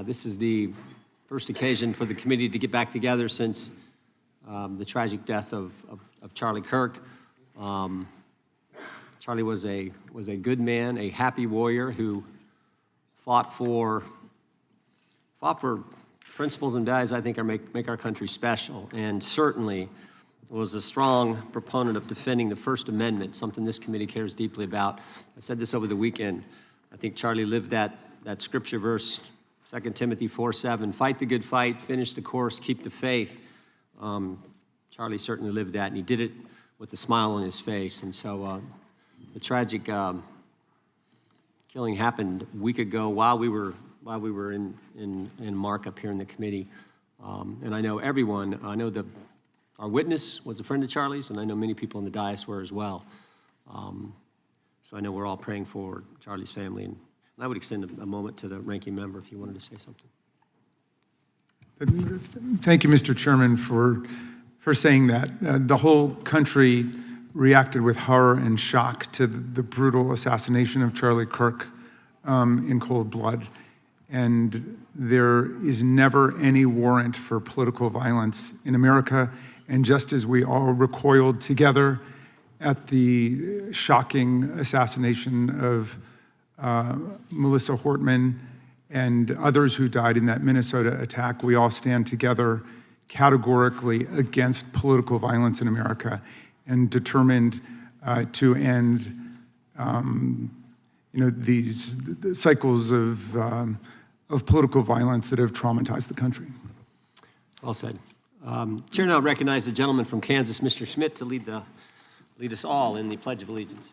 This is the first occasion for the committee to get back together since the tragic death of Charlie Kirk. Charlie was a good man, a happy warrior who fought for principles and values I think make our country special, and certainly was a strong proponent of defending the First Amendment, something this committee cares deeply about. I said this over the weekend. I think Charlie lived that scripture verse, 2 Timothy 4:7, fight the good fight, finish the course, keep the faith. Charlie certainly lived that, and he did it with a smile on his face. And so the tragic killing happened a week ago while we were in markup here in the committee. And I know everyone, our witness was a friend of Charlie's, and I know many people in the dais were as well. So I know we're all praying for Charlie's family, and I would extend a moment to the ranking member if you wanted to say something. Thank you, Mr. Chairman, for saying that. The whole country reacted with horror and shock to the brutal assassination of Charlie Kirk in cold blood. And there is never any warrant for political violence in America. And just as we all recoiled together at the shocking assassination of Melissa Hortman and others who died in that Minnesota attack, we all stand together categorically against political violence in America and determined to end these cycles of political violence that have traumatized the country. Well said. Chair now recognizes the gentleman from Kansas, Mr. Schmidt, to lead us all in the Pledge of Allegiance.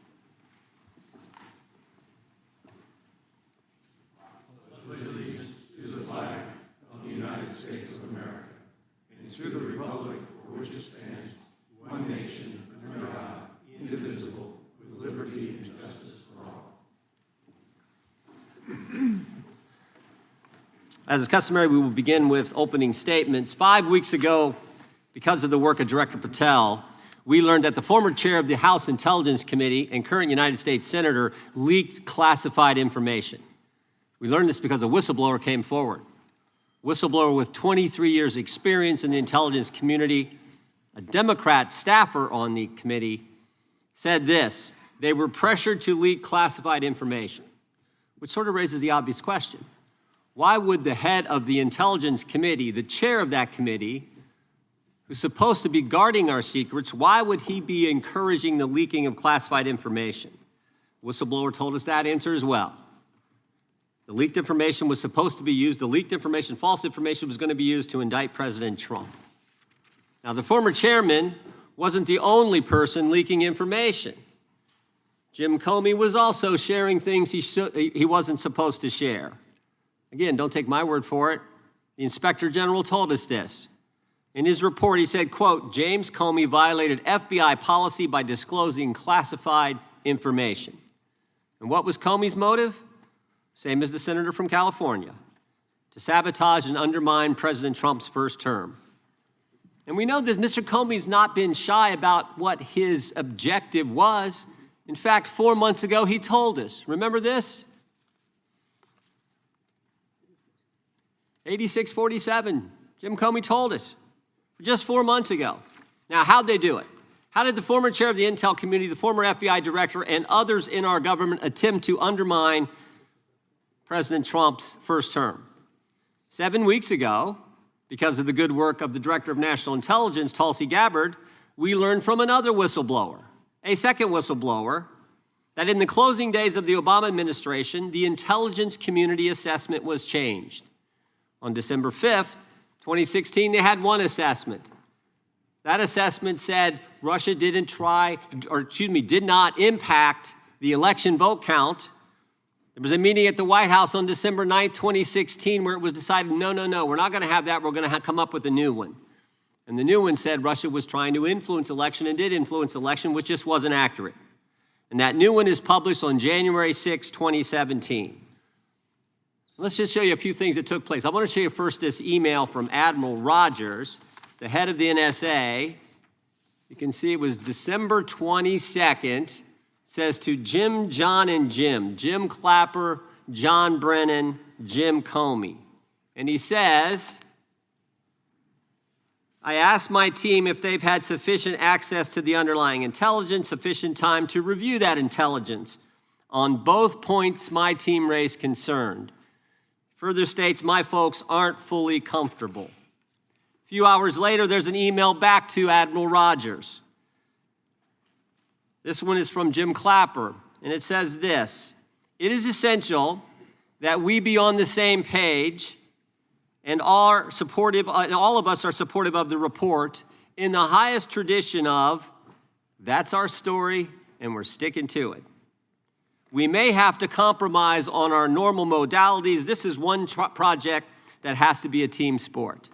Pledge allegiance to the flag of the United States of America and to the republic for which it stands, one nation, under God, indivisible, with liberty and justice for all. As is customary, we will begin with opening statements. 5 weeks ago, because of the work of Director Patel, we learned that the former chair of the House Intelligence Committee and current United States Senator leaked classified information. We learned this because a whistleblower came forward. Whistleblower with 23 years experience in the intelligence community, a Democrat staffer on the committee, said this: they were pressured to leak classified information, which sort of raises the obvious question. Why would the head of the Intelligence Committee, the chair of that committee, who's supposed to be guarding our secrets, why would he be encouraging the leaking of classified information? Whistleblower told us that answer as well. The leaked information was supposed to be used, the leaked information, false information, was going to be used to indict President Trump. Now, the former chairman wasn't the only person leaking information. Jim Comey was also sharing things he wasn't supposed to share. Again, don't take my word for it. The Inspector General told us this. In his report, he said, quote, James Comey violated FBI policy by disclosing classified information. And what was Comey's motive? Same as the senator from California: to sabotage and undermine President Trump's first term. And we know that Mr. Comey's not been shy about what his objective was. In fact, 4 months ago, he told us. Remember this? 8647, Jim Comey told us just 4 months ago. Now, how'd they do it? How did the former chair of the Intel community, the former FBI director, and others in our government attempt to undermine President Trump's first term? 7 weeks ago, because of the good work of the Director of National Intelligence, Tulsi Gabbard, we learned from another whistleblower, a second whistleblower, that in the closing days of the Obama administration, the intelligence community assessment was changed. On December 5th, 2016, they had one assessment. That assessment said Russia did not impact the election vote count. There was a meeting at the White House on December 9th, 2016, where it was decided, no, we're not going to have that. We're going to come up with a new one. And the new one said Russia was trying to influence election and did influence election, which just wasn't accurate. And that new one is published on January 6, 2017. Let's just show you a few things that took place. I want to show you first this email from Admiral Rogers, the head of the NSA. You can see it was December 22nd. It says to Jim, John, and Jim Clapper, John Brennan, Jim Comey. And he says, I asked my team if they've had sufficient access to the underlying intelligence, sufficient time to review that intelligence. On both points, my team raised concern. Further states, my folks aren't fully comfortable. A few hours later, there's an email back to Admiral Rogers. This one is from Jim Clapper, and it says this: it is essential that we be on the same page and all of us are supportive of the report in the highest tradition of, that's our story and we're sticking to it. We may have to compromise on our normal modalities. This is one project that has to be a team sport.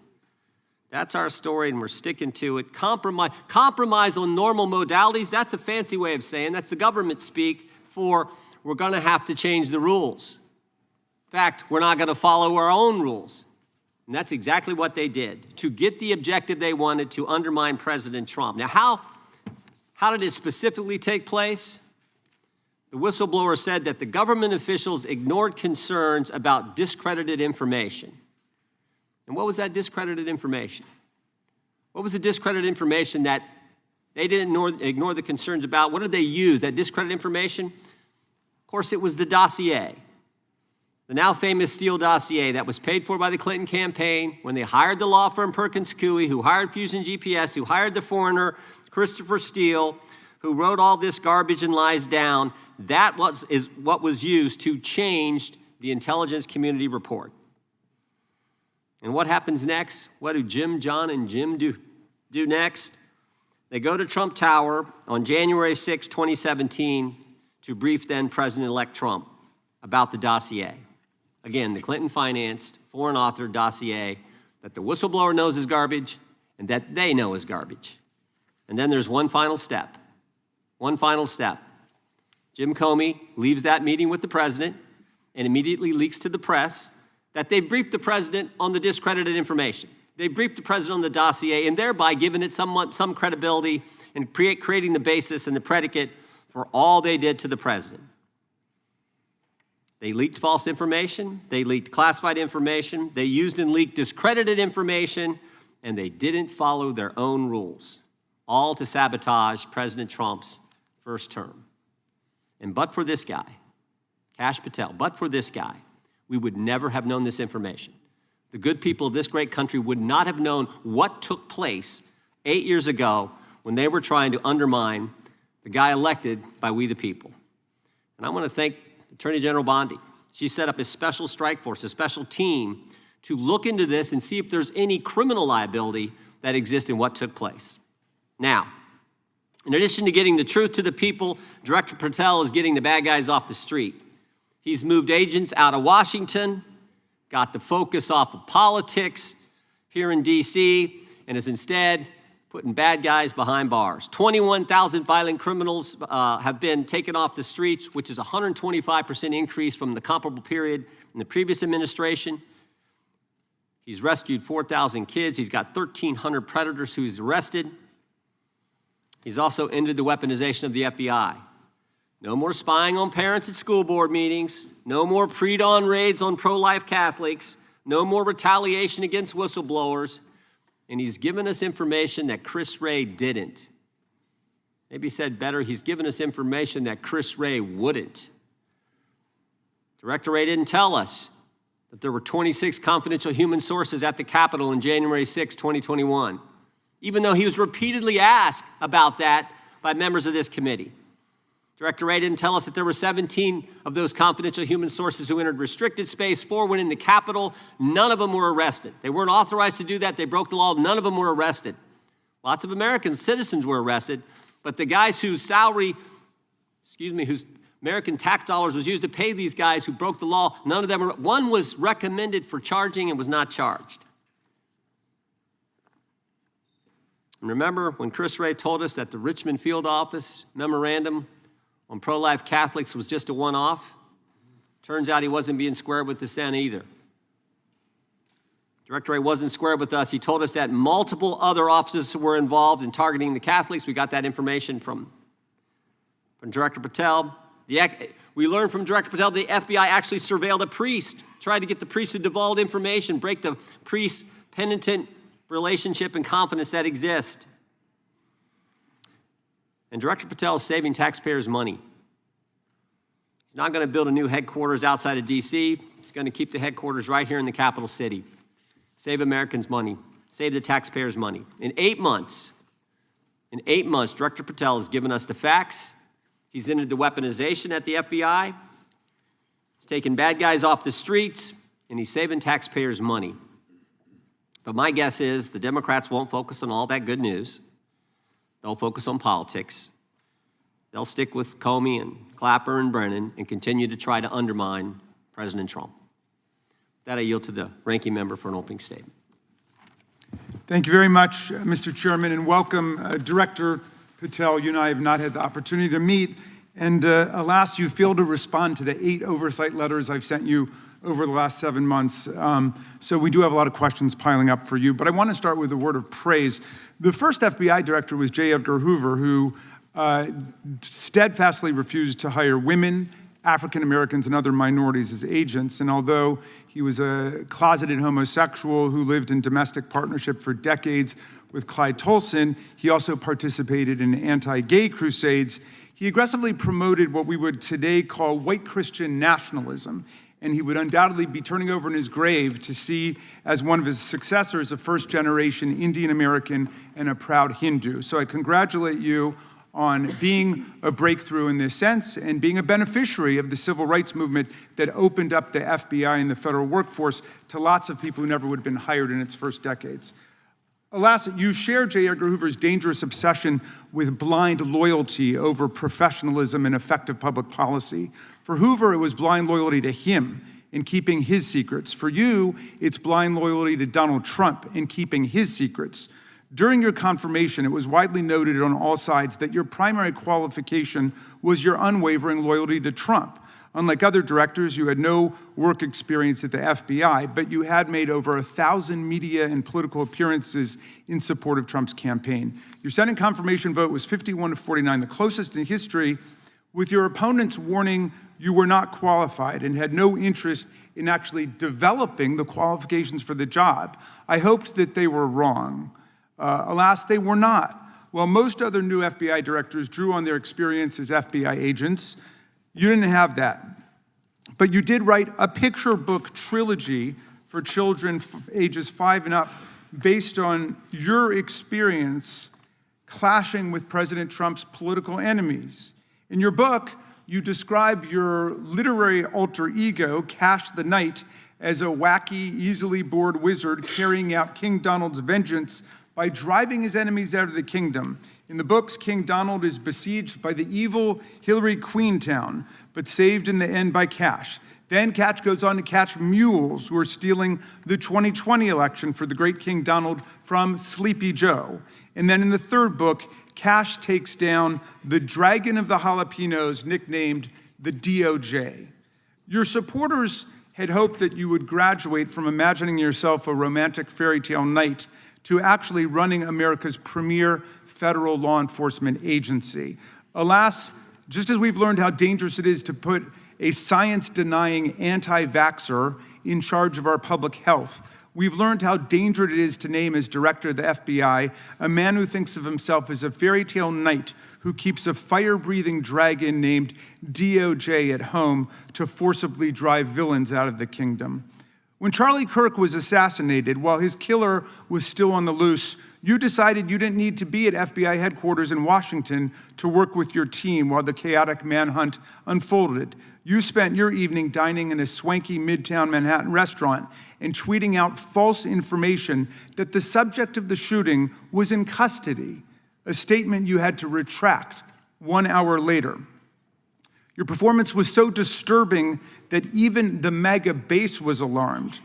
That's our story and we're sticking to it. Compromise on normal modalities, that's a fancy way of saying, that's the government speak for we're gonna have to change the rules. In fact, we're not gonna follow our own rules. And that's exactly what they did to get the objective they wanted, to undermine President Trump. Now, how did it specifically take place? The whistleblower said that the government officials ignored concerns about discredited information. And what was that discredited information? What was the discredited information that they didn't ignore the concerns about? What did they use, that discredited information? Of course, it was the dossier. The now famous Steele dossier that was paid for by the Clinton campaign when they hired the law firm Perkins Coie, who hired Fusion GPS, who hired the foreigner Christopher Steele, who wrote all this garbage and lies down. That is what was used to change the intelligence community report. And what happens next? What do Jim, John, and Jim do next? They go to Trump Tower on January 6, 2017, to brief then President-elect Trump about the dossier. Again, the Clinton-financed, foreign-authored dossier that the whistleblower knows is garbage and that they know is garbage. And then there's one final step. One final step. Jim Comey leaves that meeting with the president and immediately leaks to the press that they briefed the president on the discredited information. They briefed the president on the dossier and thereby giving it some credibility and creating the basis and the predicate for all they did to the president. They leaked false information, they leaked classified information, they used and leaked discredited information, and they didn't follow their own rules, all to sabotage President Trump's first term. And but for this guy, Kash Patel, but for this guy, we would never have known this information. The good people of this great country would not have known what took place 8 years ago when they were trying to undermine the guy elected by we the people. And I want to thank Attorney General Bondi. She set up a special strike force, a special team to look into this and see if there's any criminal liability that exists in what took place. Now, in addition to getting the truth to the people, Director Patel is getting the bad guys off the street. He's moved agents out of Washington, got the focus off of politics here in D.C., and is instead putting bad guys behind bars. 21,000 violent criminals have been taken off the streets, which is a 125% increase from the comparable period in the previous administration. He's rescued 4,000 kids. He's got 1,300 predators who he's arrested. He's also ended the weaponization of the FBI. No more spying on parents at school board meetings. No more pre-dawn raids on pro-life Catholics. No more retaliation against whistleblowers. And he's given us information that Chris Wray didn't. Maybe said better, he's given us information that Chris Wray wouldn't. Director Wray didn't tell us that there were 26 confidential human sources at the Capitol on January 6, 2021, even though he was repeatedly asked about that by members of this committee. Director Wray didn't tell us that there were 17 of those confidential human sources who entered restricted space. 4 went in the Capitol. None of them were arrested. They weren't authorized to do that. They broke the law. None of them were arrested. Lots of American citizens were arrested, but the guys whose whose American tax dollars was used to pay these guys who broke the law, none of them were. One was recommended for charging and was not charged. And remember when Chris Wray told us that the Richmond field office memorandum on pro-life Catholics was just a one-off? Turns out he wasn't being square with the Senate either. Director Wray wasn't square with us. He told us that multiple other offices were involved in targeting the Catholics. We got that information from Director Patel. We learned from Director Patel the FBI actually surveilled a priest, tried to get the priest to divulge information, break the priest-penitent relationship and confidence that exists. And Director Patel is saving taxpayers' money. He's not going to build a new headquarters outside of D.C. He's going to keep the headquarters right here in the capital city. Save Americans money. Save the taxpayers money. In 8 months, Director Patel has given us the facts. He's ended the weaponization at the FBI. He's taken bad guys off the streets, and he's saving taxpayers money. But my guess is the Democrats won't focus on all that good news. They'll focus on politics. They'll stick with Comey and Clapper and Brennan and continue to try to undermine President Trump. With that, I yield to the ranking member for an opening statement. Thank you very much, Mr. Chairman, and welcome, Director Patel. You and I have not had the opportunity to meet, and alas, you failed to respond to the 8 oversight letters I've sent you over the last 7 months. So we do have a lot of questions piling up for you, but I want to start with a word of praise. The first FBI director was J. Edgar Hoover, who steadfastly refused to hire women, African Americans, and other minorities as agents. And although he was a closeted homosexual who lived in domestic partnership for decades with Clyde Tolson, he also participated in anti-gay crusades. He aggressively promoted what we would today call white Christian nationalism, and he would undoubtedly be turning over in his grave to see as one of his successors a first-generation Indian American and a proud Hindu. So I congratulate you on being a breakthrough in this sense and being a beneficiary of the civil rights movement that opened up the FBI and the federal workforce to lots of people who never would have been hired in its first decades. Alas, you share J. Edgar Hoover's dangerous obsession with blind loyalty over professionalism and effective public policy. For Hoover, it was blind loyalty to him in keeping his secrets. For you, it's blind loyalty to Donald Trump in keeping his secrets. During your confirmation, it was widely noted on all sides that your primary qualification was your unwavering loyalty to Trump. Unlike other directors, you had no work experience at the FBI, but you had made over 1,000 media and political appearances in support of Trump's campaign. Your Senate confirmation vote was 51-49, the closest in history, with your opponents warning you were not qualified and had no interest in actually developing the qualifications for the job. I hoped that they were wrong. Alas, they were not. While most other new FBI directors drew on their experience as FBI agents, you didn't have that. But you did write a picture book trilogy for children ages 5 and up based on your experience clashing with President Trump's political enemies. In your book, you describe your literary alter ego, Kash the Knight, as a wacky, easily bored wizard carrying out King Donald's vengeance by driving his enemies out of the kingdom. In the books, King Donald is besieged by the evil Hillary Queentown, but saved in the end by Kash. Then Kash goes on to catch mules who are stealing the 2020 election for the great King Donald from Sleepy Joe. And then in the third book, Kash takes down the dragon of the jalapenos, nicknamed the DOJ. Your supporters had hoped that you would graduate from imagining yourself a romantic fairy tale knight to actually running America's premier federal law enforcement agency. Alas, just as we've learned how dangerous it is to put a science-denying anti-vaxxer in charge of our public health, we've learned how dangerous it is to name as director of the FBI a man who thinks of himself as a fairy tale knight who keeps a fire-breathing dragon named DOJ at home to forcibly drive villains out of the kingdom. When Charlie Kirk was assassinated, while his killer was still on the loose, you decided you didn't need to be at FBI headquarters in Washington to work with your team while the chaotic manhunt unfolded. You spent your evening dining in a swanky Midtown Manhattan restaurant and tweeting out false information that the subject of the shooting was in custody, a statement you had to retract 1 hour later. Your performance was so disturbing that even the MAGA base was alarmed.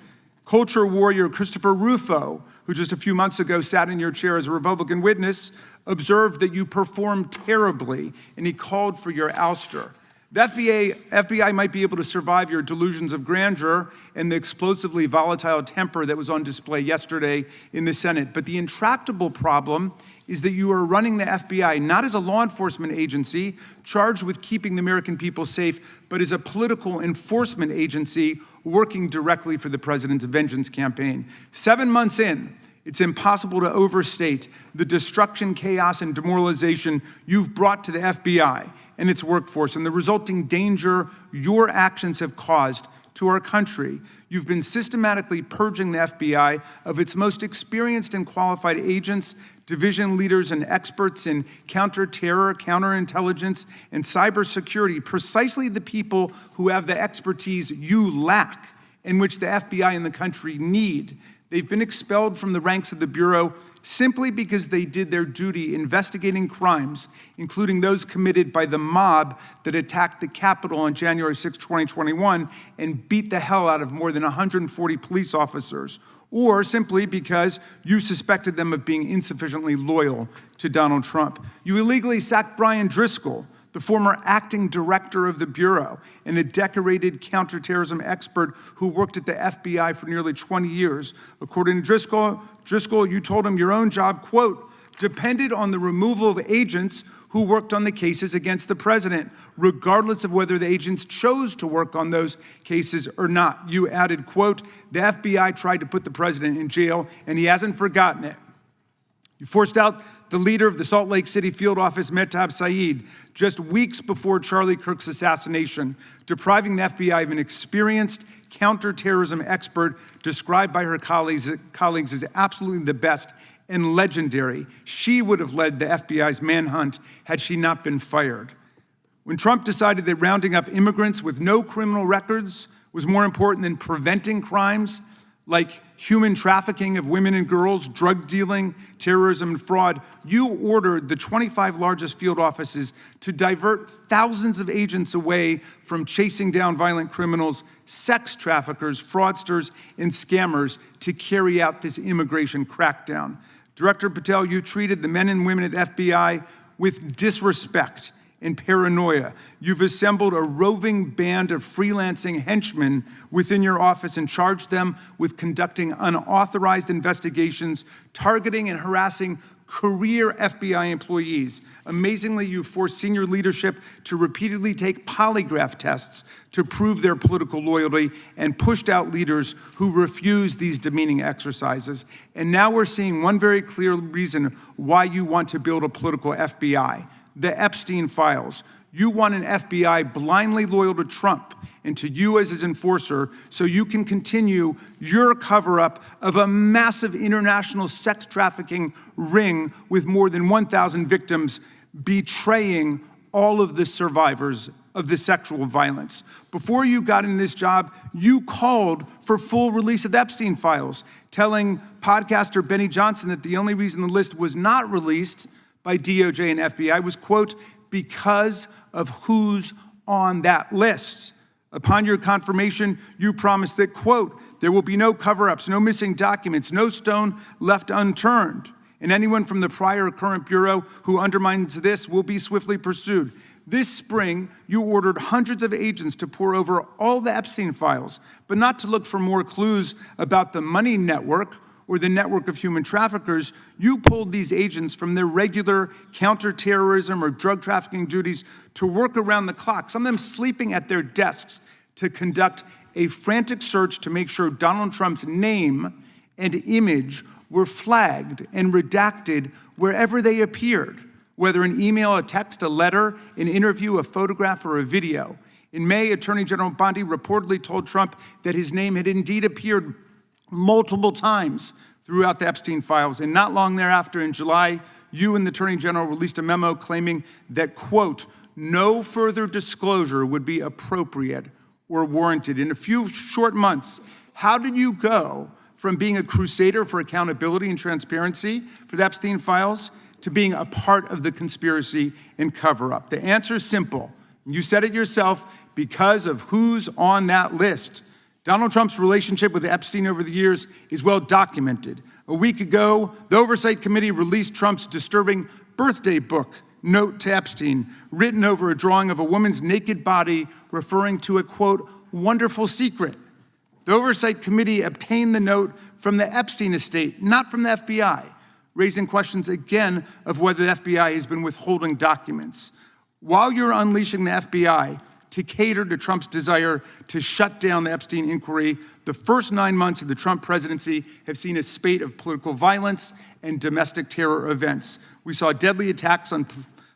Culture warrior Christopher Rufo, who just a few months ago sat in your chair as a Republican witness, observed that you performed terribly, and he called for your ouster. The FBI might be able to survive your delusions of grandeur and the explosively volatile temper that was on display yesterday in the Senate. But the intractable problem is that you are running the FBI not as a law enforcement agency charged with keeping the American people safe, but as a political enforcement agency working directly for the president's vengeance campaign. 7 months in, it's impossible to overstate the destruction, chaos, and demoralization you've brought to the FBI and its workforce and the resulting danger your actions have caused to our country. You've been systematically purging the FBI of its most experienced and qualified agents, division leaders, and experts in counterterror, counterintelligence, and cybersecurity, precisely the people who have the expertise you lack and which the FBI and the country need. They've been expelled from the ranks of the Bureau simply because they did their duty investigating crimes, including those committed by the mob that attacked the Capitol on January 6, 2021, and beat the hell out of more than 140 police officers, or simply because you suspected them of being insufficiently loyal to Donald Trump. You illegally sacked Brian Driscoll, the former acting director of the Bureau and a decorated counterterrorism expert who worked at the FBI for nearly 20 years. According to Driscoll, you told him your own job, quote, depended on the removal of agents who worked on the cases against the president, regardless of whether the agents chose to work on those cases or not. You added, quote, the FBI tried to put the president in jail and he hasn't forgotten it. You forced out the leader of the Salt Lake City field office, Mehtab Saeed, just weeks before Charlie Kirk's assassination, depriving the FBI of an experienced counterterrorism expert described by her colleagues as absolutely the best and legendary. She would have led the FBI's manhunt had she not been fired. When Trump decided that rounding up immigrants with no criminal records was more important than preventing crimes like human trafficking of women and girls, drug dealing, terrorism, and fraud, you ordered the 25 largest field offices to divert thousands of agents away from chasing down violent criminals, sex traffickers, fraudsters, and scammers to carry out this immigration crackdown. Director Patel, you treated the men and women at FBI with disrespect and paranoia. You've assembled a roving band of freelancing henchmen within your office and charged them with conducting unauthorized investigations, targeting and harassing career FBI employees. Amazingly, you forced senior leadership to repeatedly take polygraph tests to prove their political loyalty and pushed out leaders who refused these demeaning exercises. And now we're seeing one very clear reason why you want to build a political FBI. The Epstein files. You want an FBI blindly loyal to Trump and to you as his enforcer so you can continue your cover-up of a massive international sex trafficking ring with more than 1,000 victims, betraying all of the survivors of the sexual violence. Before you got in this job, you called for full release of the Epstein files, telling podcaster Benny Johnson that the only reason the list was not released by DOJ and FBI was, quote, because of who's on that list. Upon your confirmation, you promised that, quote, there will be no cover-ups, no missing documents, no stone left unturned, and anyone from the prior or current Bureau who undermines this will be swiftly pursued. This spring, you ordered hundreds of agents to pore over all the Epstein files, but not to look for more clues about the money network or the network of human traffickers. You pulled these agents from their regular counterterrorism or drug trafficking duties to work around the clock, some of them sleeping at their desks, to conduct a frantic search to make sure Donald Trump's name and image were flagged and redacted wherever they appeared, whether an email, a text, a letter, an interview, a photograph, or a video. In May, Attorney General Bondi reportedly told Trump that his name had indeed appeared multiple times throughout the Epstein files. And not long thereafter, in July, you and the Attorney General released a memo claiming that, quote, no further disclosure would be appropriate or warranted. In a few short months, how did you go from being a crusader for accountability and transparency for the Epstein files to being a part of the conspiracy and cover-up? The answer is simple. You said it yourself, because of who's on that list. Donald Trump's relationship with Epstein over the years is well documented. A week ago, the Oversight Committee released Trump's disturbing birthday book, note to Epstein written over a drawing of a woman's naked body referring to a, quote, wonderful secret. The Oversight Committee obtained the note from the Epstein estate, not from the FBI, raising questions again of whether the FBI has been withholding documents. While you're unleashing the FBI to cater to Trump's desire to shut down the Epstein inquiry, the first 9 months of the Trump presidency have seen a spate of political violence and domestic terror events. We saw deadly attacks on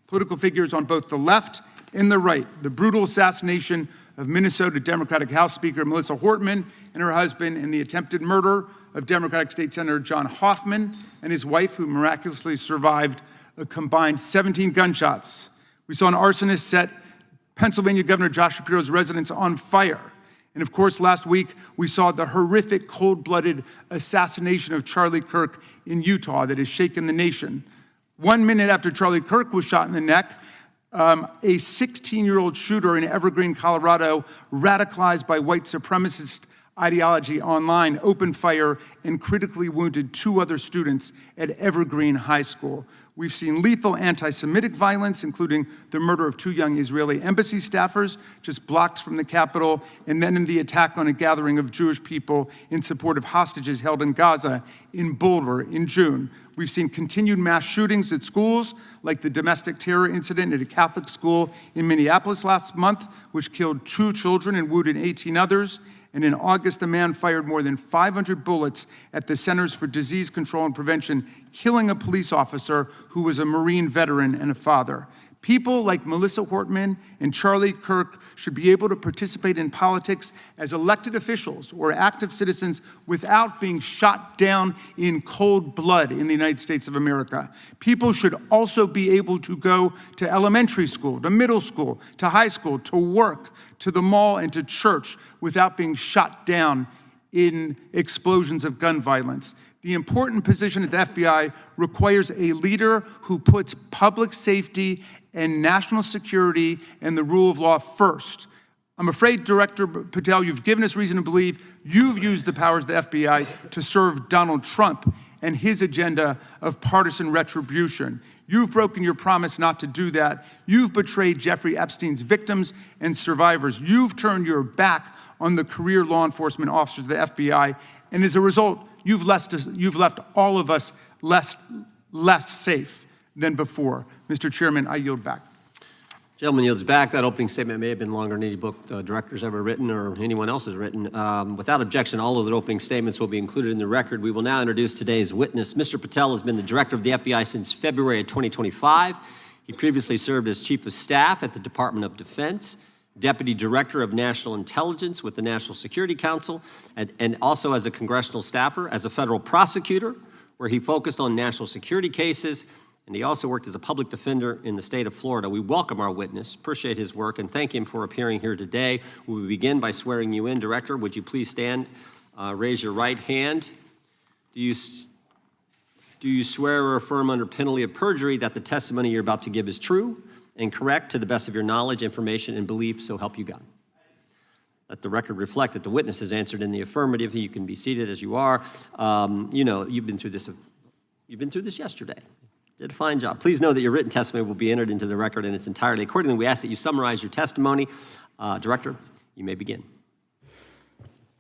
political figures on both the left and the right. The brutal assassination of Minnesota Democratic House Speaker Melissa Hortman and her husband, and the attempted murder of Democratic State Senator John Hoffman and his wife, who miraculously survived a combined 17 gunshots. We saw an arsonist set Pennsylvania Governor Josh Shapiro's residence on fire. And of course, last week, we saw the horrific, cold-blooded assassination of Charlie Kirk in Utah that has shaken the nation. 1 minute after Charlie Kirk was shot in the neck, a 16-year-old shooter in Evergreen, Colorado, radicalized by white supremacist ideology online, opened fire and critically wounded 2 other students at Evergreen High School. We've seen lethal anti-Semitic violence, including the murder of 2 young Israeli embassy staffers just blocks from the Capitol, and then in the attack on a gathering of Jewish people in support of hostages held in Gaza in Boulder in June. We've seen continued mass shootings at schools, like the domestic terror incident at a Catholic school in Minneapolis last month, which killed 2 children and wounded 18 others. And in August, a man fired more than 500 bullets at the Centers for Disease Control and Prevention, killing a police officer who was a Marine veteran and a father. People like Melissa Hortman and Charlie Kirk should be able to participate in politics as elected officials or active citizens without being shot down in cold blood in the United States of America. People should also be able to go to elementary school, to middle school, to high school, to work, to the mall, and to church without being shot down in explosions of gun violence. The important position at the FBI requires a leader who puts public safety and national security and the rule of law first. I'm afraid, Director Patel, you've given us reason to believe you've used the powers of the FBI to serve Donald Trump and his agenda of partisan retribution. You've broken your promise not to do that. You've betrayed Jeffrey Epstein's victims and survivors. You've turned your back on the career law enforcement officers of the FBI, and as a result, you've left all of us less safe than before. Mr. Chairman, I yield back. Gentleman yields back. That opening statement may have been longer than any book director's ever written or anyone else has written. Without objection, all of the opening statements will be included in the record. We will now introduce today's witness. Mr. Patel has been the director of the FBI since February of 2025. He previously served as chief of staff at the Department of Defense, deputy director of national intelligence with the National Security Council, and also as a congressional staffer, as a federal prosecutor, where he focused on national security cases, and he also worked as a public defender in the state of Florida. We welcome our witness, appreciate his work, and thank him for appearing here today. We will begin by swearing you in. Director, would you please stand, raise your right hand. Do you swear or affirm under penalty of perjury that the testimony you're about to give is true and correct to the best of your knowledge, information, and belief, so help you God? Let the record reflect that the witness has answered in the affirmative. You can be seated as you are. You know, you've been through this yesterday. Did a fine job. Please know that your written testimony will be entered into the record in its entirety. Accordingly, we ask that you summarize your testimony. Director, you may begin.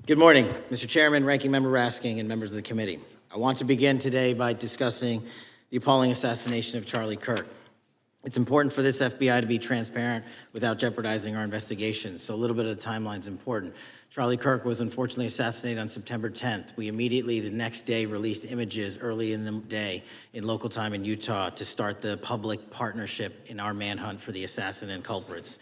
Good morning, Mr. Chairman, Ranking Member Raskin, and members of the committee. I want to begin today by discussing the appalling assassination of Charlie Kirk. It's important for this FBI to be transparent without jeopardizing our investigations, so a little bit of the timeline is important. Charlie Kirk was unfortunately assassinated on September 10th. We immediately, the next day, released images early in the day in local time in Utah to start the public partnership in our manhunt for the assassin and culprits.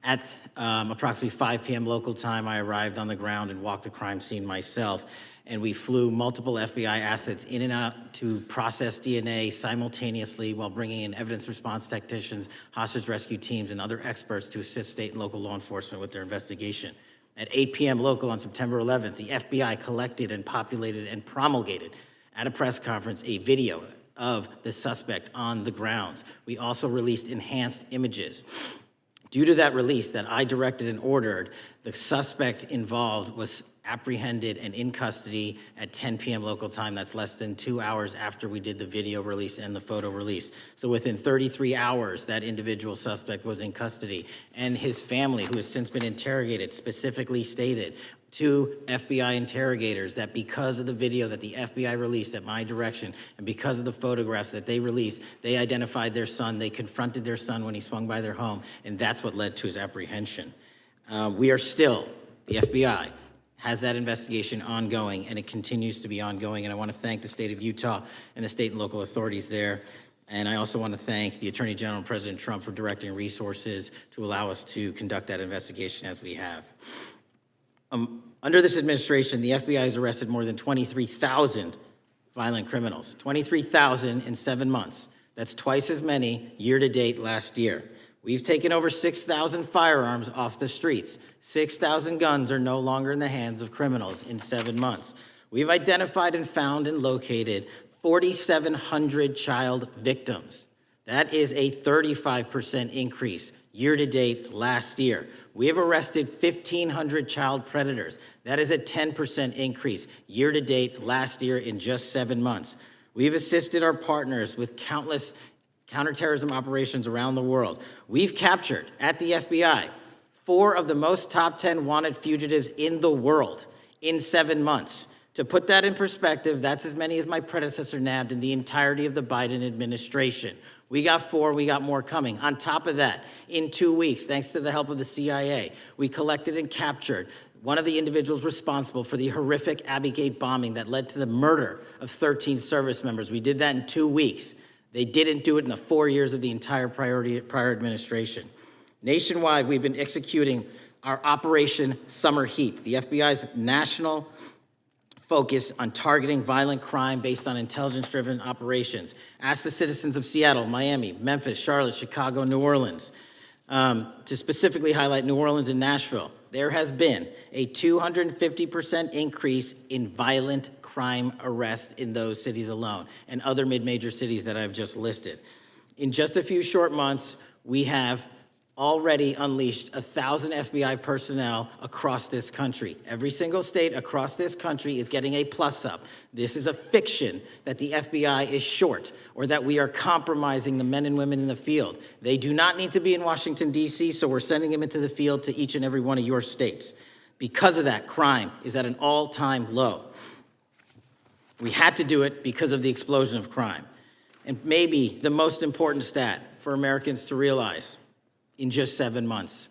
At approximately 5 p.m. local time, I arrived on the ground and walked the crime scene myself, and we flew multiple FBI assets in and out to process DNA simultaneously while bringing in evidence response technicians, hostage rescue teams, and other experts to assist state and local law enforcement with their investigation. At 8 p.m. local on September 11th, the FBI collected and populated and promulgated at a press conference a video of the suspect on the grounds. We also released enhanced images. Due to that release that I directed and ordered, the suspect involved was apprehended and in custody at 10 p.m. local time. That's less than 2 hours after we did the video release and the photo release. So within 33 hours, that individual suspect was in custody. And his family, who has since been interrogated, specifically stated to FBI interrogators that because of the video that the FBI released at my direction and because of the photographs that they released, they identified their son, they confronted their son when he swung by their home, and that's what led to his apprehension. We are still, the FBI has that investigation ongoing, and it continues to be ongoing, and I want to thank the state of Utah and the state and local authorities there. And I also want to thank the Attorney General and President Trump for directing resources to allow us to conduct that investigation as we have. Under this administration, the FBI has arrested more than 23,000 violent criminals. 23,000 in 7 months. That's twice as many year-to-date last year. We've taken over 6,000 firearms off the streets. 6,000 guns are no longer in the hands of criminals in 7 months. We've identified and found and located 4,700 child victims. That is a 35% increase year-to-date last year. We have arrested 1,500 child predators. That is a 10% increase year-to-date last year in just 7 months. We've assisted our partners with countless counterterrorism operations around the world. We've captured, at the FBI, 4 of the most top 10 wanted fugitives in the world in 7 months. To put that in perspective, that's as many as my predecessor nabbed in the entirety of the Biden administration. We got 4, we got more coming. On top of that, in 2 weeks, thanks to the help of the CIA, we collected and captured one of the individuals responsible for the horrific Abbey Gate bombing that led to the murder of 13 service members. We did that in 2 weeks. They didn't do it in the 4 years of the entire prior administration. Nationwide, we've been executing our Operation Summer Heat, the FBI's national focus on targeting violent crime based on intelligence-driven operations. Ask the citizens of Seattle, Miami, Memphis, Charlotte, Chicago, New Orleans, to specifically highlight New Orleans and Nashville. There has been a 250% increase in violent crime arrests in those cities alone and other mid-major cities that I've just listed. In just a few short months, we have already unleashed 1,000 FBI personnel across this country. Every single state across this country is getting a plus up. This is a fiction that the FBI is short or that we are compromising the men and women in the field. They do not need to be in Washington, D.C., so we're sending them into the field to each and every one of your states. Because of that, crime is at an all-time low. We had to do it because of the explosion of crime. And maybe the most important stat for Americans to realize: in just 7 months,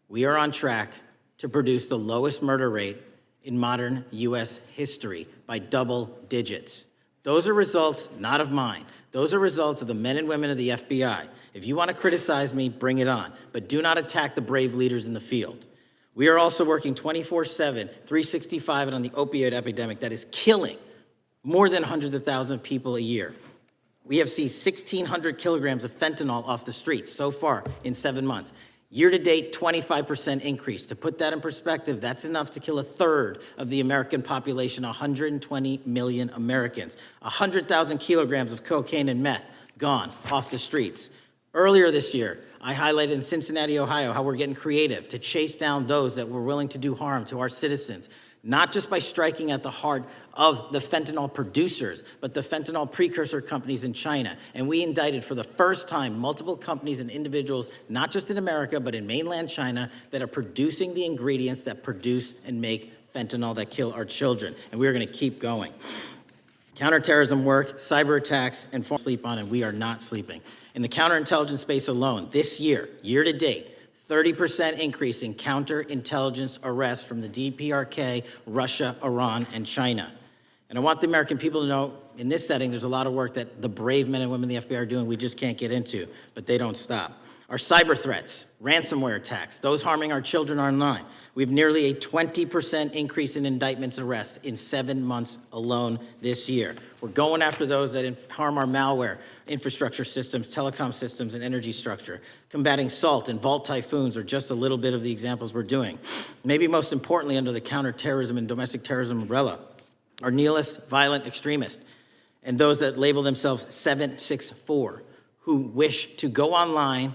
we are on track to produce the lowest murder rate in modern U.S. history by double digits. Those are results not of mine. Those are results of the men and women of the FBI. If you want to criticize me, bring it on, but do not attack the brave leaders in the field. We are also working 24/7, 365 on the opioid epidemic that is killing more than hundreds of thousands of people a year. We have seized 1,600 kilograms of fentanyl off the streets so far in 7 months. Year-to-date, 25% increase. To put that in perspective, that's enough to kill a third of the American population, 120 million Americans. 100,000 kilograms of cocaine and meth gone off the streets. Earlier this year, I highlighted in Cincinnati, Ohio, how we're getting creative to chase down those that were willing to do harm to our citizens, not just by striking at the heart of the fentanyl producers, but the fentanyl precursor companies in China. And we indicted for the first time multiple companies and individuals, not just in America, but in mainland China, that are producing the ingredients that produce and make fentanyl that kill our children. And we're gonna keep going. Counterterrorism work, cyber attacks, and sleep on, and we are not sleeping. In the counterintelligence space alone, this year, year-to-date, 30% increase in counterintelligence arrests from the DPRK, Russia, Iran, and China. And I want the American people to know, in this setting, there's a lot of work that the brave men and women in the FBI are doing we just can't get into, but they don't stop. Our cyber threats, ransomware attacks, those harming our children online. We have nearly a 20% increase in indictments and arrests in 7 months alone this year. We're going after those that harm our malware, infrastructure systems, telecom systems, and energy structure. Combating SALT and Vault typhoons are just a little bit of the examples we're doing. Maybe most importantly, under the counterterrorism and domestic terrorism umbrella, our nihilist, violent extremists, and those that label themselves 764, who wish to go online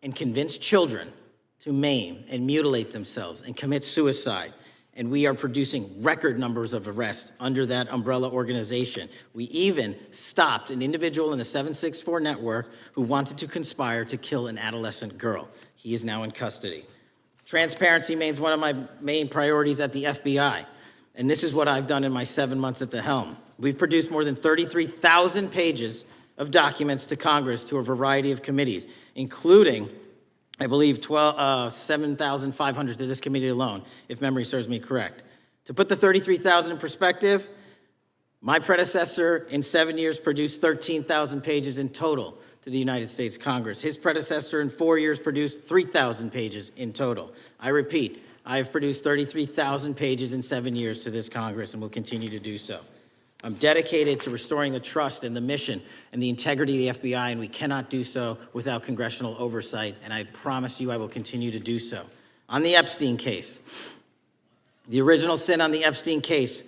and convince children to maim and mutilate themselves and commit suicide and we are producing record numbers of arrests under that umbrella organization. We even stopped an individual in the 764 network who wanted to conspire to kill an adolescent girl. He is now in custody. Transparency remains one of my main priorities at the FBI, and this is what I've done in my 7 months at the helm. We've produced more than 33,000 pages of documents to Congress to a variety of committees, including, I believe, 7,500 to this committee alone, if memory serves me correct. To put the 33,000 in perspective, my predecessor in 7 years produced 13,000 pages in total to the United States Congress. His predecessor in 4 years produced 3,000 pages in total. I repeat, I have produced 33,000 pages in 7 years to this Congress and will continue to do so. I'm dedicated to restoring the trust and the mission and the integrity of the FBI, and we cannot do so without congressional oversight, and I promise you I will continue to do so. On the Epstein case, the original sin on the Epstein case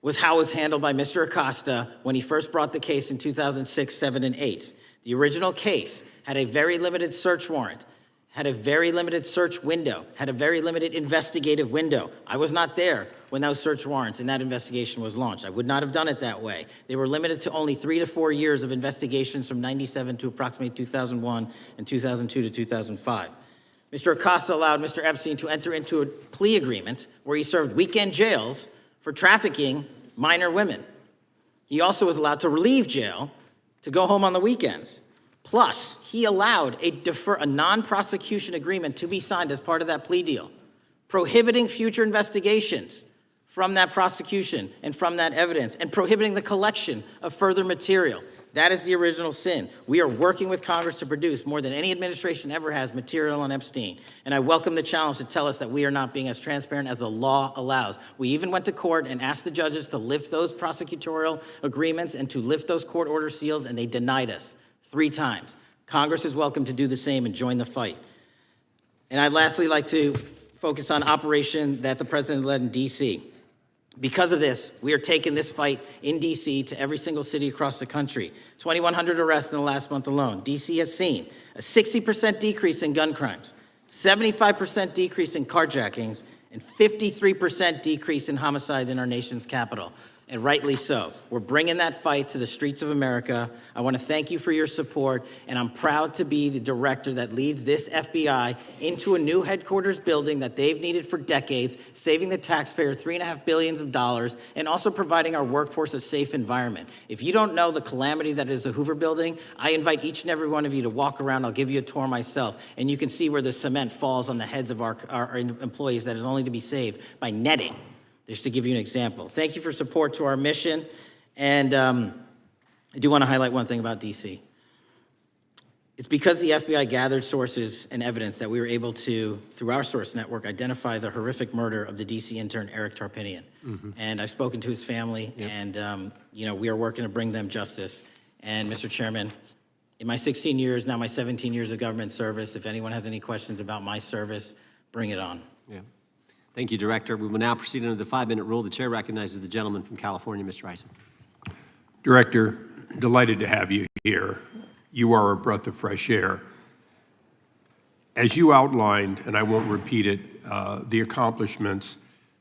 was how it was handled by Mr. Acosta when he first brought the case in 2006, 7, and 8. The original case had a very limited search warrant, had a very limited search window, had a very limited investigative window. I was not there when those search warrants and that investigation was launched. I would not have done it that way. They were limited to only 3 to 4 years of investigations from 97 to approximately 2001 and 2002 to 2005. Mr. Acosta allowed Mr. Epstein to enter into a plea agreement where he served weekend jails for trafficking minor women. He also was allowed to leave jail to go home on the weekends. Plus, he allowed a non-prosecution agreement to be signed as part of that plea deal, prohibiting future investigations from that prosecution and from that evidence, and prohibiting the collection of further material. That is the original sin. We are working with Congress to produce more than any administration ever has material on Epstein. And I welcome the challenge to tell us that we are not being as transparent as the law allows. We even went to court and asked the judges to lift those prosecutorial agreements and to lift those court order seals, and they denied us 3 times. Congress is welcome to do the same and join the fight. And I'd lastly like to focus on operation that the president led in D.C. Because of this, we are taking this fight in D.C. to every single city across the country. 2,100 arrests in the last month alone. D.C. has seen a 60% decrease in gun crimes, 75% decrease in carjackings, and 53% decrease in homicides in our nation's capital. And rightly so. We're bringing that fight to the streets of America. I want to thank you for your support, and I'm proud to be the director that leads this FBI into a new headquarters building that they've needed for decades, saving the taxpayer $3.5 billion, and also providing our workforce a safe environment. If you don't know the calamity that is the Hoover Building, I invite each and every one of you to walk around. I'll give you a tour myself, and you can see where the cement falls on the heads of our employees that is only to be saved by netting. Just to give you an example. Thank you for support to our mission. And I do want to highlight one thing about D.C. It's because the FBI gathered sources and evidence that we were able to, through our source network, identify the horrific murder of the D.C. intern, Eric Tarpinian. And I've spoken to his family, and we are working to bring them justice. And Mr. Chairman, in my 16 years, now my 17 years of government service, if anyone has any questions about my service, bring it on. Yeah. Thank you, Director. We will now proceed under the 5-minute rule. The chair recognizes the gentleman from California, Mr. Ison. Director, delighted to have you here. You are a breath of fresh air. As you outlined, and I won't repeat it, the accomplishments,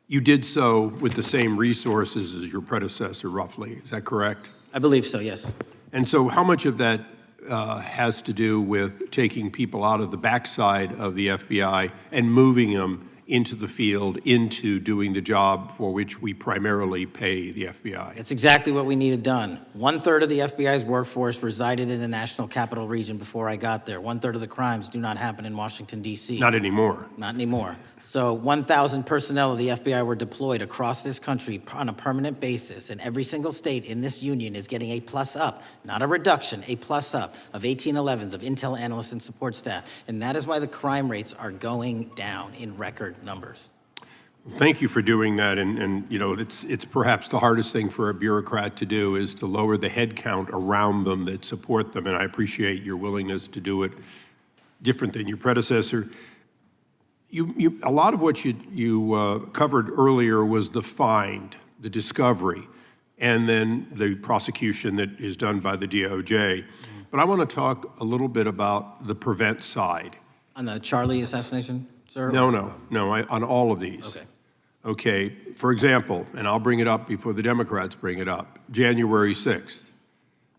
you did so with the same resources as your predecessor, roughly. Is that correct? I believe so, yes. And so how much of that has to do with taking people out of the backside of the FBI and moving them into the field, into doing the job for which we primarily pay the FBI? It's exactly what we needed done. 1/3 of the FBI's workforce resided in the National Capital Region before I got there. 1/3 of the crimes do not happen in Washington, D.C. Not anymore. Not anymore. So 1,000 personnel of the FBI were deployed across this country on a permanent basis, and every single state in this union is getting a plus up, not a reduction, a plus up of 1811s of intel analysts and support staff. And that is why the crime rates are going down in record numbers. Thank you for doing that, and it's perhaps the hardest thing for a bureaucrat to do is to lower the head count around them that support them, and I appreciate your willingness to do it different than your predecessor. A lot of what you covered earlier was the find, the discovery, and then the prosecution that is done by the DOJ. But I want to talk a little bit about the prevent side. On the Charlie assassination, sir? No, on all of these. Okay. Okay, for example, and I'll bring it up before the Democrats bring it up, January 6th.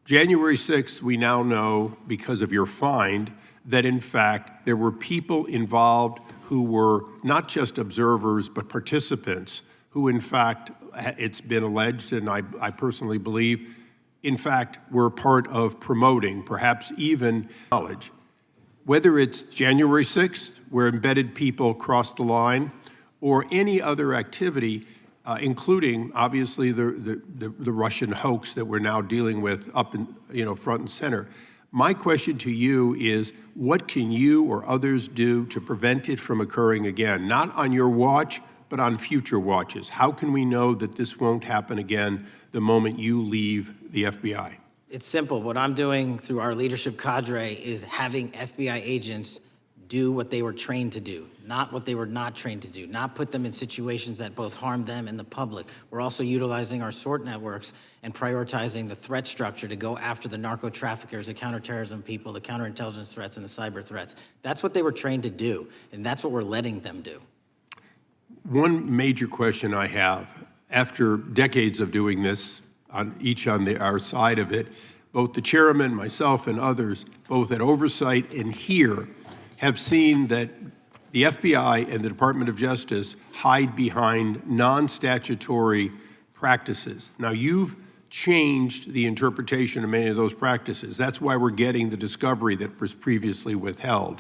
January 6th, we now know, because of your find, that in fact there were people involved who were not just observers but participants who in fact, it's been alleged, and I personally believe, in fact, were part of promoting, perhaps even knowledge. Whether it's January 6th, where embedded people crossed the line, or any other activity, including obviously the Russian hoax that we're now dealing with up in, front and center. My question to you is, what can you or others do to prevent it from occurring again? Not on your watch, but on future watches. How can we know that this won't happen again the moment you leave the FBI? It's simple. What I'm doing through our leadership cadre is having FBI agents do what they were trained to do, not what they were not trained to do, not put them in situations that both harm them and the public. We're also utilizing our SORT networks and prioritizing the threat structure to go after the narco traffickers, the counterterrorism people, the counterintelligence threats, and the cyber threats. That's what they were trained to do, and that's what we're letting them do. One major question I have, after decades of doing this, on our side of it, both the chairman, myself, and others, both at Oversight and here, have seen that the FBI and the Department of Justice hide behind non-statutory practices. Now, you've changed the interpretation of many of those practices. That's why we're getting the discovery that was previously withheld.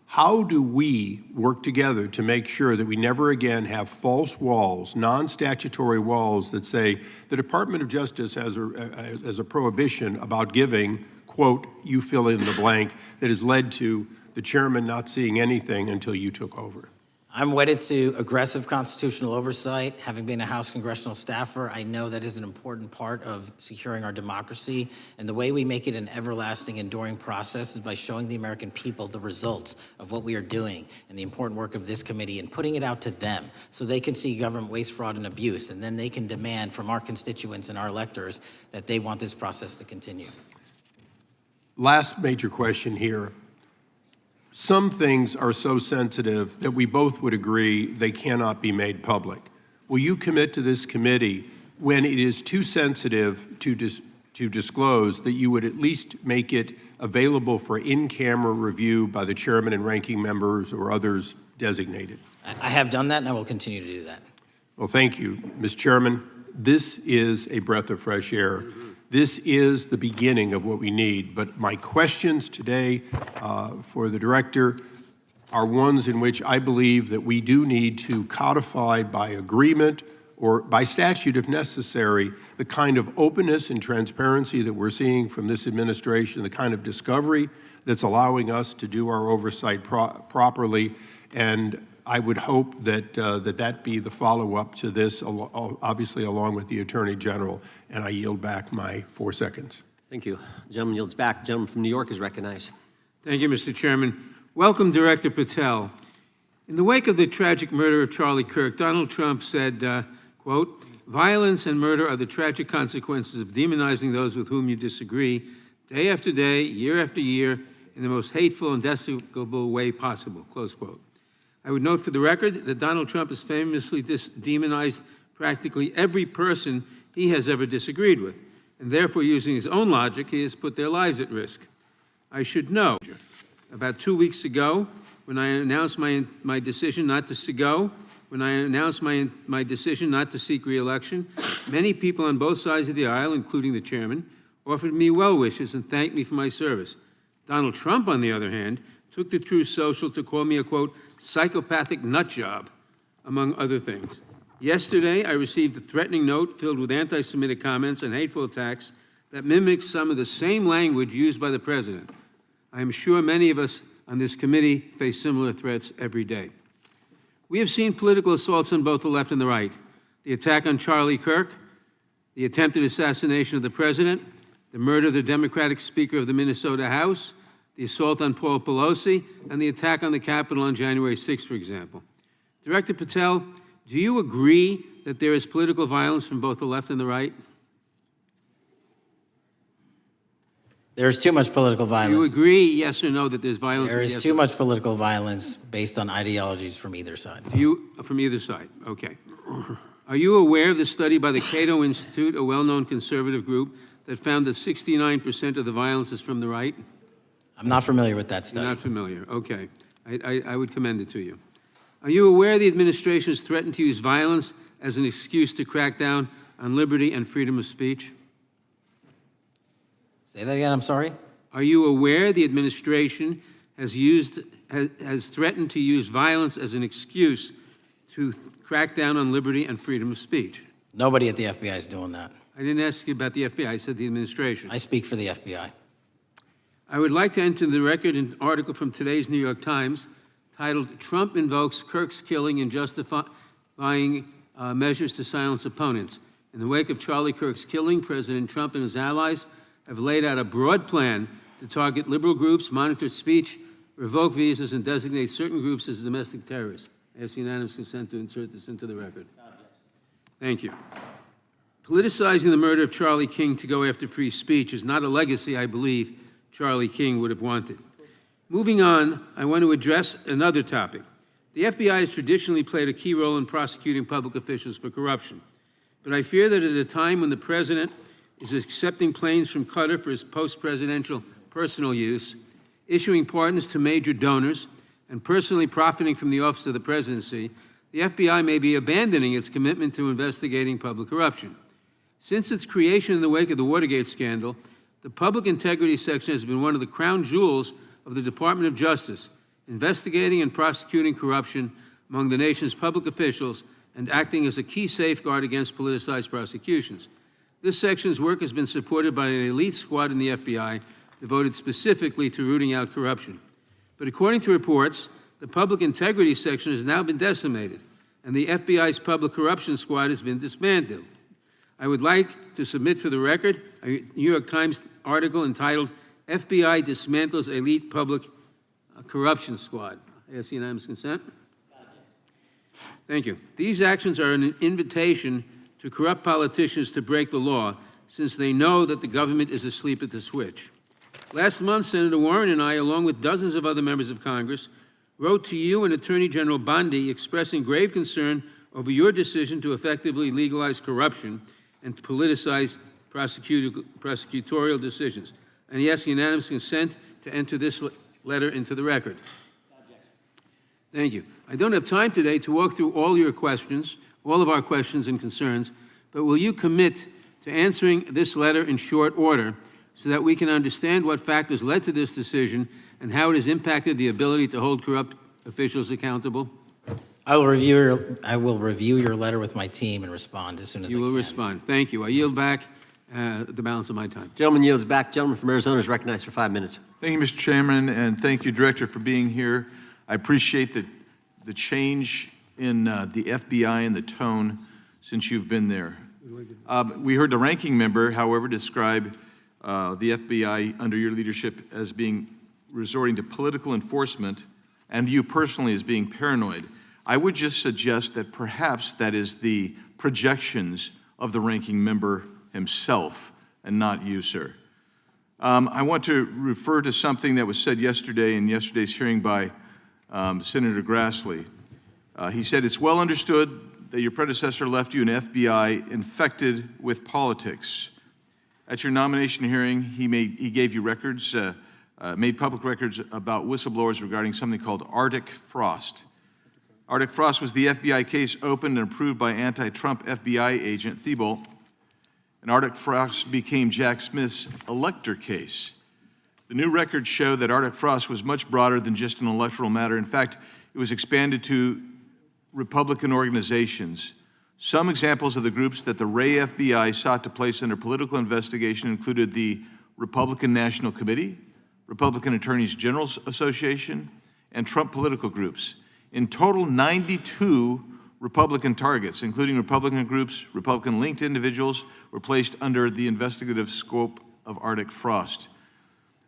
How do we work together to make sure that we never again have false walls, non-statutory walls that say the Department of Justice has a prohibition about giving, quote, you fill in the blank, that has led to the chairman not seeing anything until you took over? I'm wedded to aggressive constitutional oversight. Having been a House congressional staffer, I know that is an important part of securing our democracy. And the way we make it an everlasting, enduring process is by showing the American people the results of what we are doing and the important work of this committee and putting it out to them so they can see government waste, fraud, and abuse. And then they can demand from our constituents and our electors that they want this process to continue. Last major question here. Some things are so sensitive that we both would agree they cannot be made public. Will you commit to this committee, when it is too sensitive to disclose, that you would at least make it available for in-camera review by the chairman and ranking members or others designated? I have done that, and I will continue to do that. Well, thank you, Mr. Chairman. This is a breath of fresh air. This is the beginning of what we need. But my questions today for the director are ones in which I believe that we do need to codify by agreement or by statute, if necessary, the kind of openness and transparency that we're seeing from this administration, the kind of discovery that's allowing us to do our oversight properly. And I would hope that that be the follow-up to this, obviously along with the Attorney General. And I yield back my 4 seconds. Thank you. The gentleman yields back. The gentleman from New York is recognized. Thank you, Mr. Chairman. Welcome, Director Patel. In the wake of the tragic murder of Charlie Kirk, Donald Trump said, quote, "Violence and murder are the tragic consequences of demonizing those with whom you disagree, day after day, year after year, in the most hateful and despicable way possible," close quote. I would note for the record that Donald Trump has famously demonized practically every person he has ever disagreed with, and therefore, using his own logic, he has put their lives at risk. I should know, about 2 weeks ago, when I announced my decision not to my decision not to seek re-election, many people on both sides of the aisle, including the chairman, offered me well wishes and thanked me for my service. Donald Trump, on the other hand, took to Truth Social to call me a, quote, psychopathic nut job, among other things. Yesterday, I received a threatening note filled with anti-Semitic comments and hateful attacks that mimicked some of the same language used by the president. I am sure many of us on this committee face similar threats every day. We have seen political assaults on both the left and the right. The attack on Charlie Kirk, the attempted assassination of the president, the murder of the Democratic Speaker of the Minnesota House, the assault on Paul Pelosi, and the attack on the Capitol on January 6th, for example. Director Patel, do you agree that there is political violence from both the left and the right? There is too much political Do you violence. agree, yes or no, that there's violence? There is Yes too or- much political violence based on ideologies from either side. From either side, okay. Are you aware of the study by the Cato Institute, a well-known conservative group, that found that 69% of the violence is from the right? I'm not familiar with that You're study. not familiar, okay. I would commend it to you. Are you aware the administration has threatened to use violence as an excuse to crack down on liberty and freedom of speech? Say that again, I'm sorry? Are you aware the administration has threatened to use violence as an excuse to crack down on liberty and freedom of speech? Nobody at the FBI is doing that. I didn't ask you about the FBI, I said the administration. I speak for the FBI. I would like to enter the record an article from today's New York Times titled, "Trump Invokes Kirk's Killing and Justifying Measures to Silence Opponents." In the wake of Charlie Kirk's killing, President Trump and his allies have laid out a broad plan to target liberal groups, monitor speech, revoke visas, and designate certain groups as domestic terrorists. I ask unanimous consent to insert this into the record. Thank you. Politicizing the murder of Charlie King to go after free speech is not a legacy I believe Charlie King would have wanted. Moving on, I want to address another topic. The FBI has traditionally played a key role in prosecuting public officials for corruption. But I fear that at a time when the president is accepting planes from Qatar for his post-presidential personal use, issuing pardons to major donors, and personally profiting from the office of the presidency, the FBI may be abandoning its commitment to investigating public corruption. Since its creation in the wake of the Watergate scandal, the Public Integrity Section has been one of the crown jewels of the Department of Justice, investigating and prosecuting corruption among the nation's public officials and acting as a key safeguard against politicized prosecutions. This section's work has been supported by an elite squad in the FBI devoted specifically to rooting out corruption. But according to reports, the Public Integrity Section has now been decimated, and the FBI's Public Corruption Squad has been dismantled. I would like to submit for the record a New York Times article entitled, "FBI Dismantles Elite Public Corruption Squad." I ask unanimous consent. Thank you. These actions are an invitation to corrupt politicians to break the law, since they know that the government is asleep at the switch. Last month, Senator Warren and I, along with dozens of other members of Congress, wrote to you and Attorney General Bondi expressing grave concern over your decision to effectively legalize corruption and to politicize prosecutorial decisions. And he asks unanimous consent to enter this letter into the record. Thank you. I don't have time today to walk through all your questions, all of our questions and concerns, but will you commit to answering this letter in short order so that we can understand what factors led to this decision and how it has impacted the ability to hold corrupt officials accountable? I will review your letter with my team and respond as soon as I can. You will respond. Thank you. I yield back the balance of my time. Gentleman yields back. Gentleman from Arizona is recognized for 5 minutes. Thank you, Mr. Chairman, and thank you, Director, for being here. I appreciate the change in the FBI and the tone since you've been there. We heard the ranking member, however, describe the FBI under your leadership as being resorting to political enforcement and you personally as being paranoid. I would just suggest that perhaps that is the projections of the ranking member himself and not you, sir. I want to refer to something that was said yesterday in yesterday's hearing by Senator Grassley. He said, "It's well understood that your predecessor left you an FBI infected with politics." At your nomination hearing, he gave you records, made public records about whistleblowers regarding something called Arctic Frost. Arctic Frost was the FBI case opened and approved by anti-Trump FBI agent Thibault, and Arctic Frost became Jack Smith's elector case. The new records show that Arctic Frost was much broader than just an electoral matter. In fact, it was expanded to Republican organizations. Some examples of the groups that the Ray FBI sought to place under political investigation included the Republican National Committee, Republican Attorneys General's Association, and Trump political groups. In total, 92 Republican targets, including Republican groups, Republican-linked individuals, were placed under the investigative scope of Arctic Frost.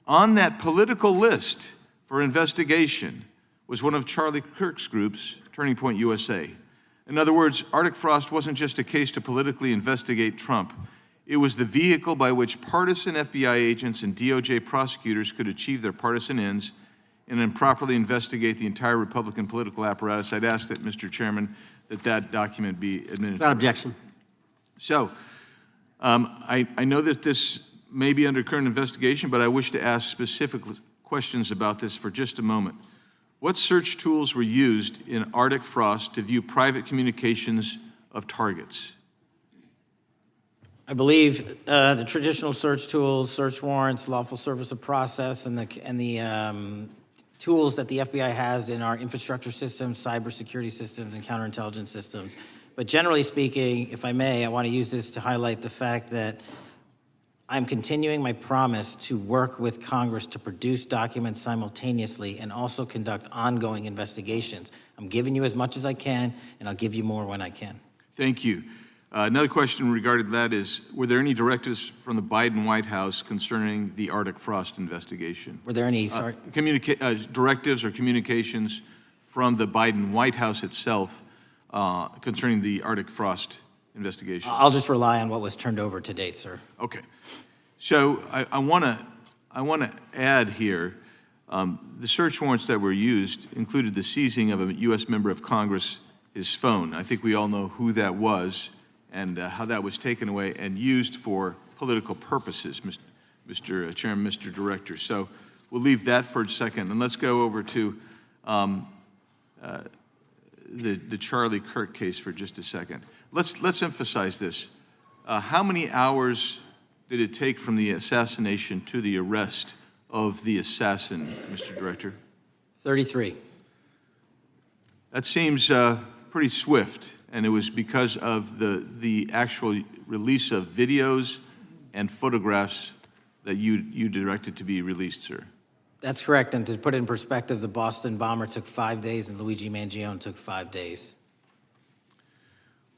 On that political list for investigation was one of Charlie Kirk's groups, Turning Point USA. In other words, Arctic Frost wasn't just a case to politically investigate Trump. It was the vehicle by which partisan FBI agents and DOJ prosecutors could achieve their partisan ends and improperly investigate the entire Republican political apparatus. I'd ask that, Mr. Chairman, that document be admitted. Without objection. So, I know that this may be under current investigation, but I wish to ask specific questions about this for just a moment. What search tools were used in Arctic Frost to view private communications of targets? I believe the traditional search tools, search warrants, lawful service of process, and the tools that the FBI has in our infrastructure systems, cybersecurity systems, and counterintelligence systems. But generally speaking, if I may, I want to use this to highlight the fact that I'm continuing my promise to work with Congress to produce documents simultaneously and also conduct ongoing investigations. I'm giving you as much as I can, and I'll give you more when I can. Thank you. Another question regarding that is, were there any directives from the Biden White House concerning the Arctic Frost investigation? Were there any, directives or communications from the Biden White House itself concerning the Arctic Frost investigation? I'll just rely on what was turned over to date, sir. Okay. So I want to add here, the search warrants that were used included the seizing of a U.S. member of Congress, his phone. I think we all know who that was and how that was taken away and used for political purposes, Mr. Chairman, Mr. Director. So we'll leave that for a second, and let's go over to the Charlie Kirk case for just a second. Let's emphasize this. How many hours did it take from the assassination to the arrest of the assassin, Mr. Director? 33. That seems pretty swift, and it was because of the actual release of videos and photographs that you directed to be released, sir. That's correct, and to put it in perspective, the Boston bomber took 5 days and Luigi Mangione took 5 days.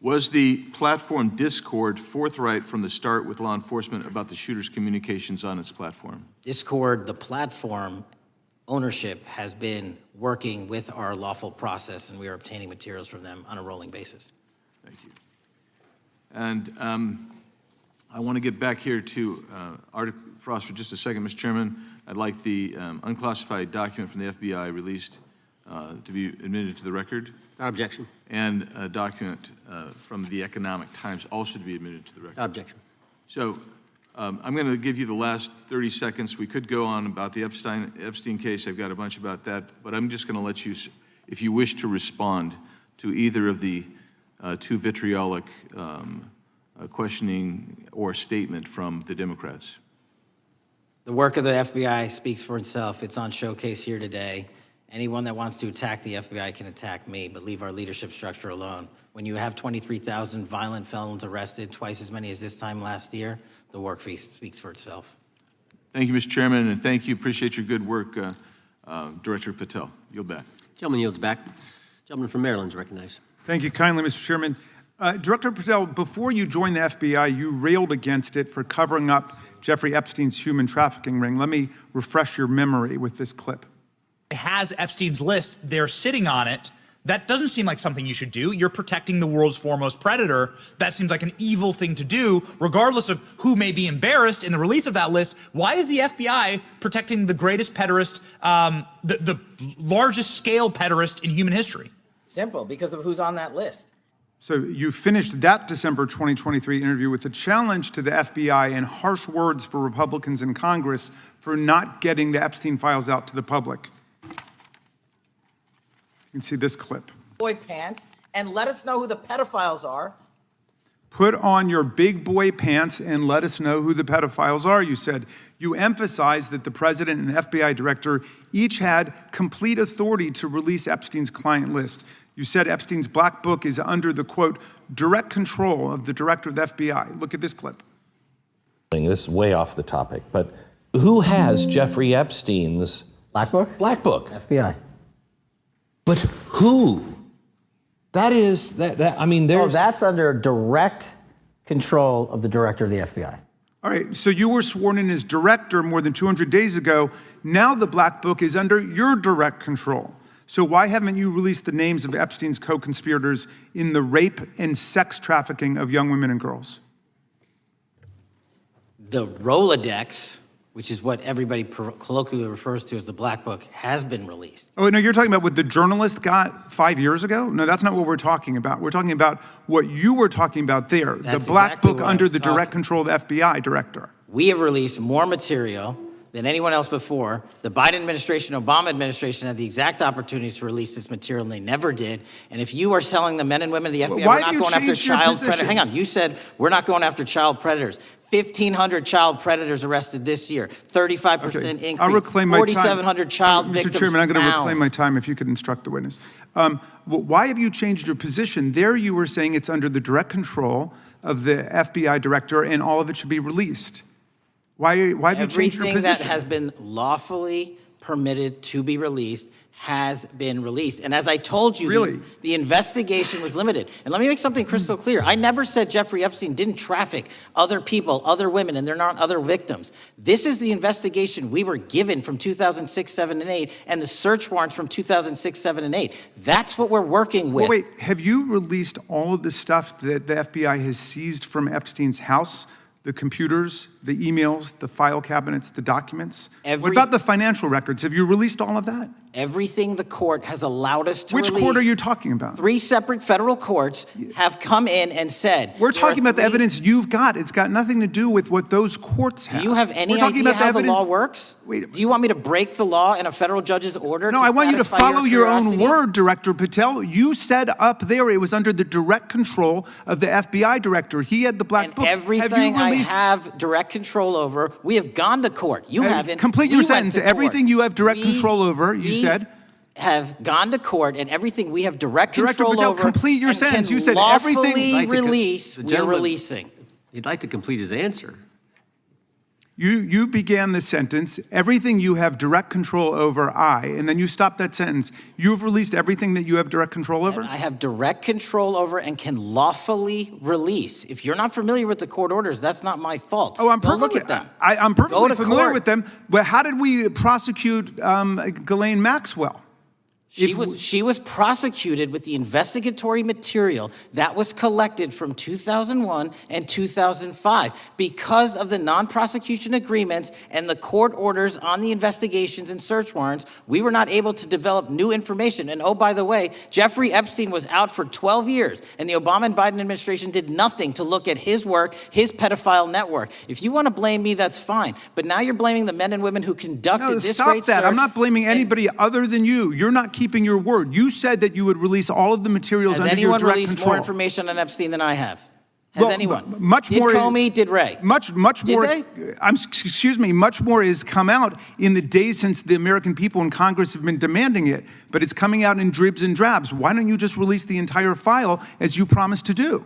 Was the platform Discord forthright from the start with law enforcement about the shooter's communications on its platform? Discord, the platform ownership, has been working with our lawful process, and we are obtaining materials from them on a rolling basis. Thank you. And I want to get back here to Arctic Frost for just a second, Mr. Chairman. I'd like the unclassified document from the FBI released to be admitted to the record. Without objection. And a document from the Economic Times also to be admitted to the record. Without objection. So I'm going to give you the last 30 seconds. We could go on about the Epstein case. I've got a bunch about that, but I'm just going to let you, if you wish to respond to either of the two vitriolic questioning or statement from the Democrats. The work of the FBI speaks for itself. It's on showcase here today. Anyone that wants to attack the FBI can attack me, but leave our leadership structure alone. When you have 23,000 violent felons arrested, twice as many as this time last year, the work speaks for itself. Thank you, Mr. Chairman, and thank you. Appreciate your good work, Director Patel. Yield back. Gentleman yields back. Gentleman from Maryland is recognized. Thank you kindly, Mr. Chairman. Director Patel, before you joined the FBI, you railed against it for covering up Jeffrey Epstein's human trafficking ring. Let me refresh your memory with this clip. Has Epstein's list, they're sitting on it. That doesn't seem like something you should do. You're protecting the world's foremost predator. That seems like an evil thing to do, regardless of who may be embarrassed in the release of that list. Why is the FBI protecting the greatest pederast, the largest scale pederast in human history? Simple, because of who's on that list. So you finished that December 2023 interview with a challenge to the FBI and harsh words for Republicans in Congress for not getting the Epstein files out to the public. You can see this clip. Boy pants, and let us know who the pedophiles are. Put on your big boy pants and let us know who the pedophiles are, you said. You emphasized that the president and FBI director each had complete authority to release Epstein's client list. You said Epstein's black book is under the, quote, direct control of the director of the FBI. Look at this clip. This is way off the topic, but who has Jeffrey Epstein's Black Book? black book? FBI. But who? That is, I mean, there's... Oh, that's under direct control of the director of the FBI. All right, so you were sworn in as director more than 200 days ago. Now the black book is under your direct control. So why haven't you released the names of Epstein's co-conspirators in the rape and sex trafficking of young women and girls? The Rolodex, which is what everybody colloquially refers to as the Black Book, has been released. Oh, no, you're talking about what the journalist got 5 years ago? No, that's not what we're talking about. We're talking about what you were talking about there, That's the Black exactly Book what I under was the direct control of the FBI director. We have released more material than anyone else before. The Biden administration, Obama administration had the exact opportunities to release this material, and they never did. And if you are telling the men and women of the FBI, Why we're have not you going after changed your child predators. position? Hang on, you said we're not going after child predators. 1,500 child predators arrested this year, 35% Okay, increase. I'll reclaim my time. 4,700 child victims Mr. Chairman, I'm going to found. reclaim my time if you could instruct the witness. Why have you changed your position? There you were saying it's under the direct control of the FBI director and all of it should be released. Why have you changed your Everything position? that has been lawfully permitted to be released has been released. And as I told you, Really? the investigation was limited. And let me make something crystal clear. I never said Jeffrey Epstein didn't traffic other people, other women, and they're not other victims. This is the investigation we were given from 2006, 7, and 8, and the search warrants from 2006, 7, and 8. That's what we're working with. Well, wait, have you released all of the stuff that the FBI has seized from Epstein's house? The computers, the emails, the file cabinets, the documents? What about the financial records? Have you released all of that? Everything the court has allowed us to Which release. court are you talking about? 3 separate federal courts have come in and said. We're there are talking about the 3 evidence you've got. It's got nothing to do with what those courts have. Do you have any We're talking idea about how the evidence- law works? Wait. Do you want me to break the law in a federal judge's order? No, to I want you to satisfy follow your own curiosity? word, Director Patel. You said up there it was under the direct control of the FBI director. He had the black And book. everything have you released? I have direct control over, we have gone to court. You haven't. Complete We your went sentence. to court. Everything you have direct We- control over, you we said. have gone to court, and everything we have direct Director control Patel, over. complete your and sentence. can You said everything- lawfully Like to release. the We are gentleman- releasing. He'd like to complete his answer. You began the sentence, everything you have direct control over, and then you stopped that sentence. You've released everything that you have direct control over? I have direct control over and can lawfully release. If you're not familiar with the court orders, that's not my fault. Oh, I'm Go perfectly, look at them. I'm Go perfectly to familiar court. with them. But how did we prosecute Ghislaine Maxwell? She was prosecuted with the investigatory material that was collected from 2001 and 2005. Because of the non-prosecution agreements and the court orders on the investigations and search warrants, we were not able to develop new information. And oh, by the way, Jeffrey Epstein was out for 12 years, and the Obama and Biden administration did nothing to look at his work, his pedophile network. If you want to blame me, that's fine. But now you're blaming the men and women who conducted No, this stop great that. search. I'm not blaming anybody other than you. You're not keeping your word. You said that you would release all of the materials Has under your anyone direct released control. more information on Epstein than I have? Has Well, anyone? much did more- Comey, did Ray? Much Did more. they? Excuse me. Much more has come out in the days since the American people in Congress have been demanding it. But it's coming out in dribs and drabs. Why don't you just release the entire file as you promised to do?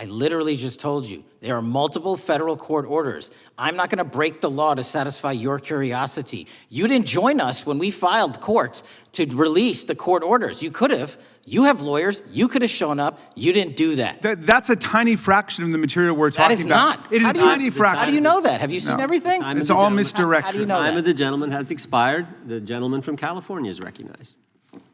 I literally just told you, there are multiple federal court orders. I'm not going to break the law to satisfy your curiosity. You didn't join us when we filed court to release the court orders. You could have. You have lawyers. You could have shown up. You didn't do that. That's a tiny fraction of the material we're That talking is about. not. It is How a do you- tiny fraction. How do you know that? Have you seen No. everything? Time It's of the all gentleman. misdirection. How do you know Time that? of the gentleman has expired. The gentleman from California is recognized.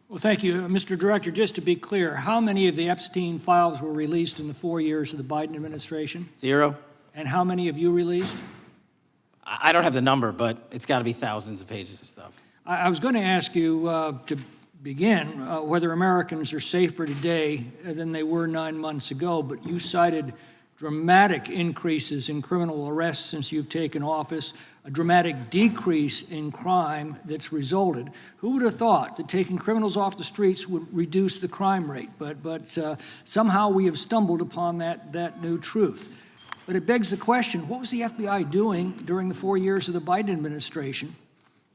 Well, thank you, Mr. Director. Just to be clear, how many of the Epstein files were released in the 4 years of the Biden administration? 0. And how many have you released? I don't have the number, but it's got to be thousands of pages of stuff. I was going to ask you to begin whether Americans are safer today than they were 9 months ago, but you cited dramatic increases in criminal arrests since you've taken office, a dramatic decrease in crime that's resulted. Who would have thought that taking criminals off the streets would reduce the crime rate? But somehow we have stumbled upon that new truth. But it begs the question, what was the FBI doing during the 4 years of the Biden administration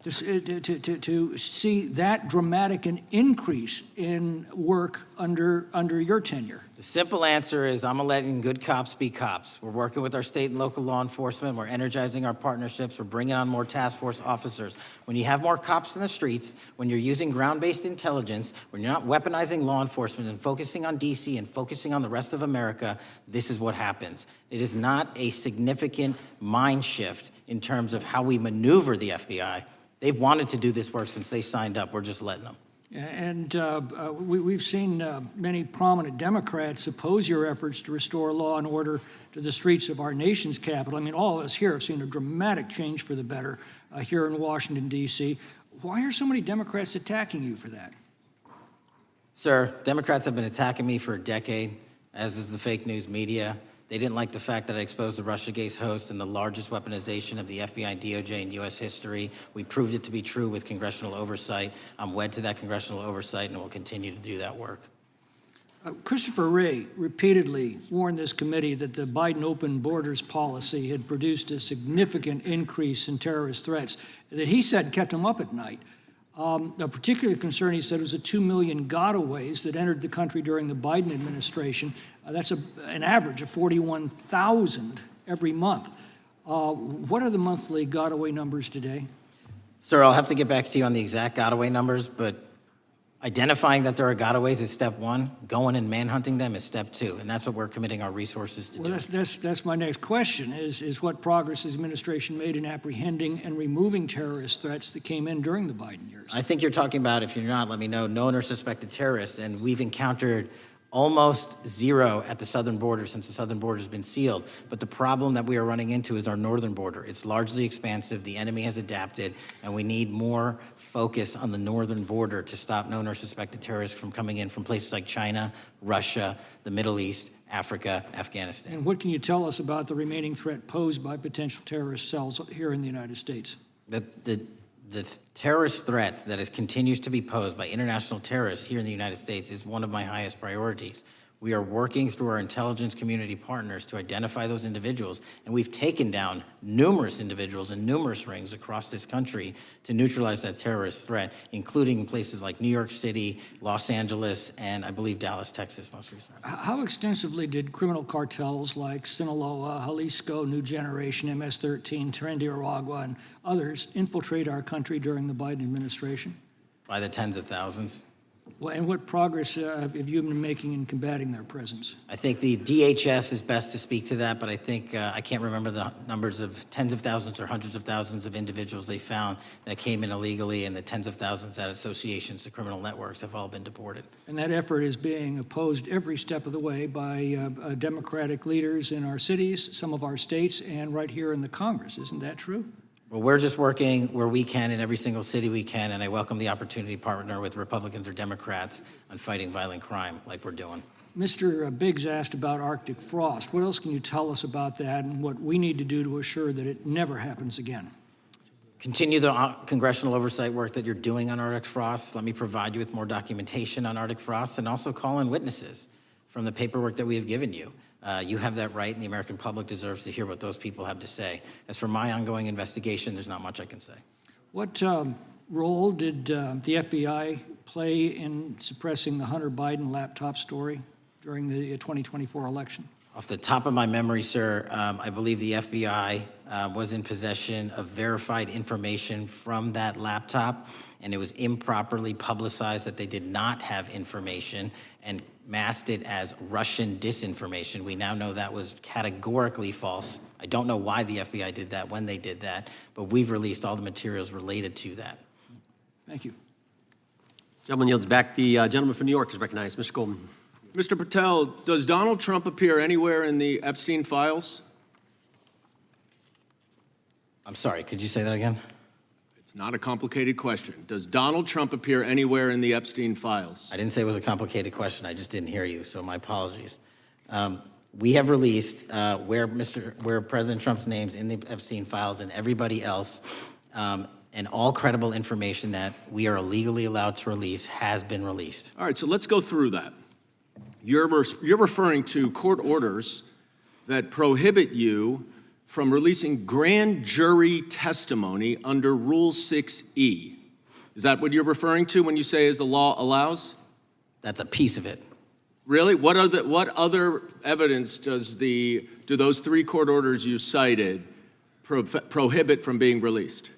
to see that dramatic an increase in work under your tenure? The simple answer is I'm letting good cops be cops. We're working with our state and local law enforcement. We're energizing our partnerships. We're bringing on more task force officers. When you have more cops in the streets, when you're using ground-based intelligence, when you're not weaponizing law enforcement and focusing on DC and focusing on the rest of America, this is what happens. It is not a significant mind shift in terms of how we maneuver the FBI. They've wanted to do this work since they signed up. We're just letting them. And we've seen many prominent Democrats oppose your efforts to restore law and order to the streets of our nation's capital. I mean, all of us here have seen a dramatic change for the better here in Washington, D.C. Why are so many Democrats attacking you for that? Sir, Democrats have been attacking me for a decade, as is the fake news media. They didn't like the fact that I exposed the Russiagate host and the largest weaponization of the FBI and DOJ in U.S. history. We proved it to be true with congressional oversight. I'm wed to that congressional oversight and will continue to do that work. Christopher Wray repeatedly warned this committee that the Biden open borders policy had produced a significant increase in terrorist threats that he said kept him up at night. A particular concern, he said, was the 2 million gotaways that entered the country during the Biden administration. That's an average of 41,000 every month. What are the monthly gotaway numbers today? Sir, I'll have to get back to you on the exact gotaway numbers, but identifying that there are gotaways is step one. Going and manhunting them is step two, and that's what we're committing our resources to do. Well, that's my next question, is what progress has administration made in apprehending and removing terrorist threats that came in during the Biden years? I think you're talking about, if you're not, let me know, known or suspected terrorists, and we've encountered almost zero at the southern border since the southern border has been sealed. But the problem that we are running into is our northern border. It's largely expansive. The enemy has adapted, and we need more focus on the northern border to stop known or suspected terrorists from coming in from places like China, Russia, the Middle East, Africa, Afghanistan. And what can you tell us about the remaining threat posed by potential terrorist cells here in the United States? The terrorist threat that continues to be posed by international terrorists here in the United States is one of my highest priorities. We are working through our intelligence community partners to identify those individuals, and we've taken down numerous individuals in numerous rings across this country to neutralize that terrorist threat, including places like New York City, Los Angeles, and I believe Dallas, Texas most recently. How extensively did criminal cartels like Sinaloa, Jalisco, New Generation, MS-13, Trinidad, and others infiltrate our country during the Biden administration? By the tens of thousands. Well, and what progress have you been making in combating their presence? I think the DHS is best to speak to that, but I think I can't remember the numbers of tens of thousands or hundreds of thousands of individuals they found that came in illegally, and the tens of thousands that associations to criminal networks have all been deported. And that effort is being opposed every step of the way by Democratic leaders in our cities, some of our states, and right here in the Congress. Isn't that true? Well, we're just working where we can in every single city we can, and I welcome the opportunity to partner with Republicans or Democrats on fighting violent crime like we're doing. Mr. Biggs asked about Arctic frost. What else can you tell us about that and what we need to do to assure that it never happens again? Continue the congressional oversight work that you're doing on Arctic frost. Let me provide you with more documentation on Arctic frost, and also call in witnesses from the paperwork that we have given you. You have that right, and the American public deserves to hear what those people have to say. As for my ongoing investigation, there's not much I can say. What role did the FBI play in suppressing the Hunter Biden laptop story during the 2024 election? Off the top of my memory, sir, I believe the FBI was in possession of verified information from that laptop, and it was improperly publicized that they did not have information and masked it as Russian disinformation. We now know that was categorically false. I don't know why the FBI did that, when they did that, but we've released all the materials related to that. Thank you. Gentleman yields back. The gentleman from New York is recognized. Mr. Goldman. Mr. Patel, does Donald Trump appear anywhere in the Epstein files? I'm sorry, could you say that again? It's not a complicated question. Does Donald Trump appear anywhere in the Epstein files? I didn't say it was a complicated question. I just didn't hear you, so my apologies. We have released where President Trump's name's in the Epstein files and everybody else, and all credible information that we are legally allowed to release has been released. All right, so let's go through that. You're referring to court orders that prohibit you from releasing grand jury testimony under Rule 6E. Is that what you're referring to when you say as the law allows? That's a piece of it. Really? What other evidence do those three court orders you cited prohibit from being released?